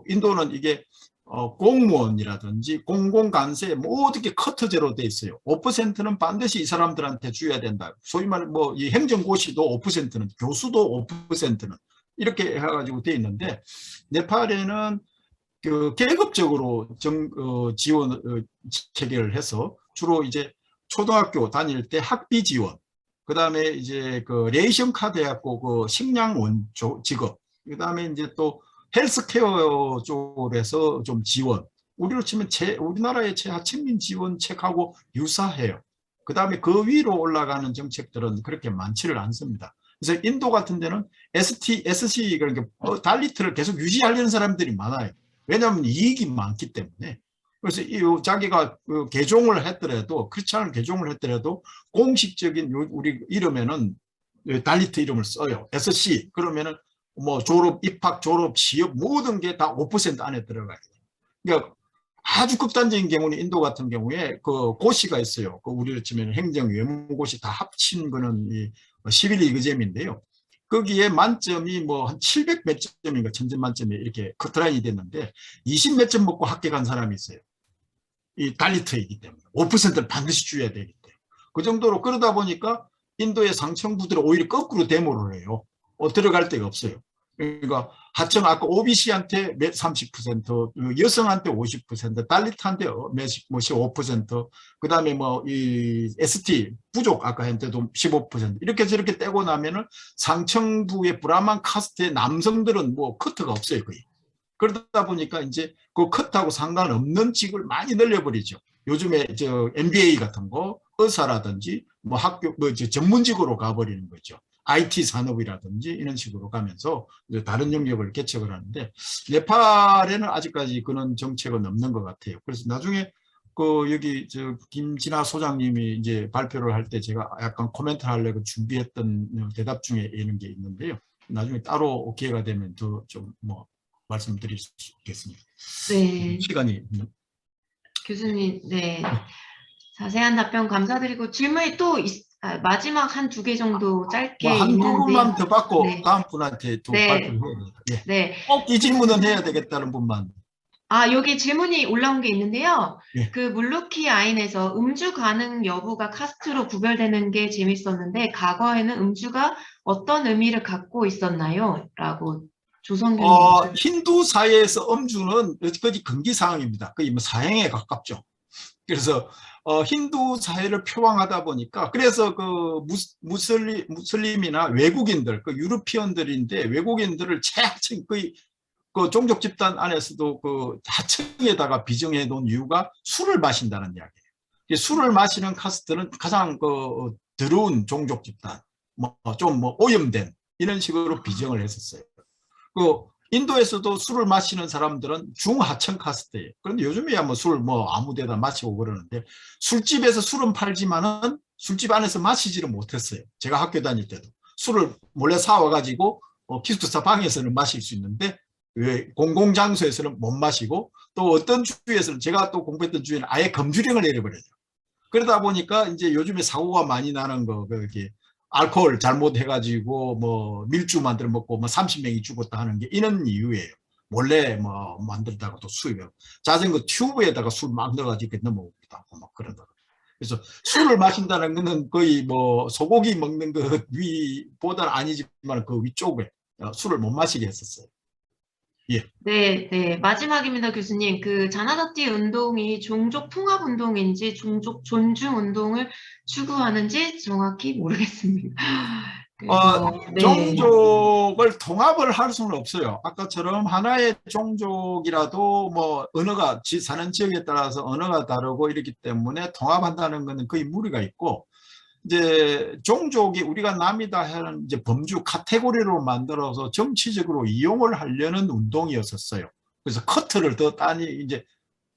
인도는 이게 공무원이라든지 공공관세 모든 게 커트제로 돼 있어요. 5%는 반드시 이 사람들한테 줘야 된다. 소위 말해 이 행정고시도 5%는, 교수도 5%는 이렇게 해가지고 돼 있는데, 네팔에는 그 계급적으로 지원 체계를 해서 주로 이제 초등학교 다닐 때 학비 지원, 그 다음에 이제 그 레이션 카드 해갖고 그 식량 원조 지급, 그 다음에 이제 또 헬스케어 쪽에서 좀 지원, 우리로 치면 우리나라의 최하층민 지원책하고 유사해요. 그 다음에 그 위로 올라가는 정책들은 그렇게 많지를 않습니다. 그래서 인도 같은 데는 SC 그러니까 달리트를 계속 유지하려는 사람들이 많아요. 왜냐하면 이익이 많기 때문에. 그래서 자기가 개종을 했더라도, 크리스찬을 개종을 했더라도 공식적인 우리 이름에는 달리트 이름을 써요. SC 그러면은 뭐 졸업, 입학, 졸업, 취업 모든 게 다 5% 안에 들어가요. 그러니까 아주 극단적인 경우는 인도 같은 경우에 그 고시가 있어요. 그 우리로 치면 행정, 외무고시 다 합친 거는 이 11위 의제민인데요. 거기에 만점이 뭐 한 700 몇 점인가 1000점 만점이 이렇게 커트라인이 됐는데 20 몇 점 먹고 합격한 사람이 있어요. 이 달리트이기 때문에 5%를 반드시 줘야 되기 때문에 그 정도로 그러다 보니까 인도의 상층부들은 오히려 거꾸로 데모를 해요. 들어갈 데가 없어요. 그러니까 하층 아까 OBC한테 30%, 여성한테 50%, 달리트한테 몇십 5%, 그다음에 뭐 이 ST 부족 아까 한테도 15% 이렇게 저렇게 떼고 나면은 상층부의 브라만 카스트의 남성들은 뭐 커트가 없어요 거의. 그러다 보니까 이제 그 컷하고 상관없는 직을 많이 늘려버리죠. 요즘에 저 MBA 같은 거, 의사라든지 뭐 학교 뭐 전문직으로 가버리는 거죠. IT 산업이라든지 이런 식으로 가면서 다른 영역을 개척을 하는데 네팔에는 아직까지 그런 정책은 없는 것 같아요. 그래서 나중에 그 여기 저 김진아 소장님이 이제 발표를 할 때 제가 약간 코멘트 하려고 준비했던 대답 중에 이런 게 있는데요. 나중에 따로 기회가 되면 더 좀 뭐 말씀드릴 수 있겠습니다. 네. 시간이 교수님, 네. 자세한 답변 감사드리고 질문이 또 마지막 한 두 개 정도 짧게 뭐 한 두 있는데. 분만 더 받고 네. 다음 분한테 또 네. 발표를 해야 됩니다. 예. 네. 꼭 이 질문은 해야 되겠다는 분만. 여기 질문이 올라온 게 있는데요. 예. 그 물루키 아인에서 음주 가능 여부가 카스트로 구별되는 게 재밌었는데 과거에는 음주가 어떤 의미를 갖고 있었나요? 라고 조성균님. 힌두 사회에서 음주는 여기까지 금기사항입니다. 거의 뭐 사형에 가깝죠. 그래서 힌두 사회를 표방하다 보니까 그래서 그 무슬림이나 외국인들, 그 유러피언들인데 외국인들을 최하층 거의 그 종족 집단 안에서도 그 하층에다가 비정해 놓은 이유가 술을 마신다는 이야기예요. 술을 마시는 카스트는 가장 그 더러운 종족 집단, 뭐 좀 뭐 오염된 이런 식으로 비정을 했었어요. 그 인도에서도 술을 마시는 사람들은 중하층 카스트예요. 그런데 요즘에야 뭐 술 뭐 아무 데다 마시고 그러는데 술집에서 술은 팔지만은 술집 안에서 마시지를 못했어요. 제가 학교 다닐 때도 술을 몰래 사와가지고 기숙사 방에서는 마실 수 있는데 왜 공공장소에서는 못 마시고 또 어떤 주에서는 제가 또 공부했던 주에는 아예 금주령을 내려버려요. 그러다 보니까 이제 요즘에 사고가 많이 나는 거 그렇게 알코올 잘못해가지고 뭐 밀주 만들어 먹고 뭐 30명이 죽었다 하는 게 이런 이유예요. 몰래 뭐 만들다가 또 수입을 자전거 튜브에다가 술 막 넣어가지고 넘어오기도 하고 막 그러더라고요. 그래서 술을 마신다는 거는 거의 뭐 소고기 먹는 그 위보다는 아니지만 그 위쪽에 술을 못 마시게 했었어요. 예. 네, 네. 마지막입니다, 교수님. 그 자나다티 운동이 종족 통합 운동인지 종족 존중 운동을 추구하는지 정확히 모르겠습니다. 그래서, 네. 종족을 통합을 할 수는 없어요. 아까처럼 하나의 종족이라도 뭐 언어가 사는 지역에 따라서 언어가 다르고 이렇기 때문에 통합한다는 것은 거의 무리가 있고 이제 종족이 우리가 남이다 하는 이제 범주 카테고리로 만들어서 정치적으로 이용을 하려는 운동이었었어요. 그래서 커트를 더 따니 이제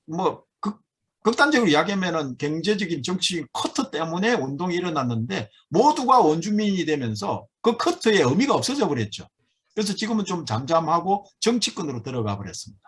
뭐 극단적으로 이야기하면은 경제적인 정치적인 커트 때문에 운동이 일어났는데 모두가 원주민이 되면서 그 커트의 의미가 없어져 버렸죠. 그래서 지금은 좀 잠잠하고 정치권으로 들어가 버렸습니다.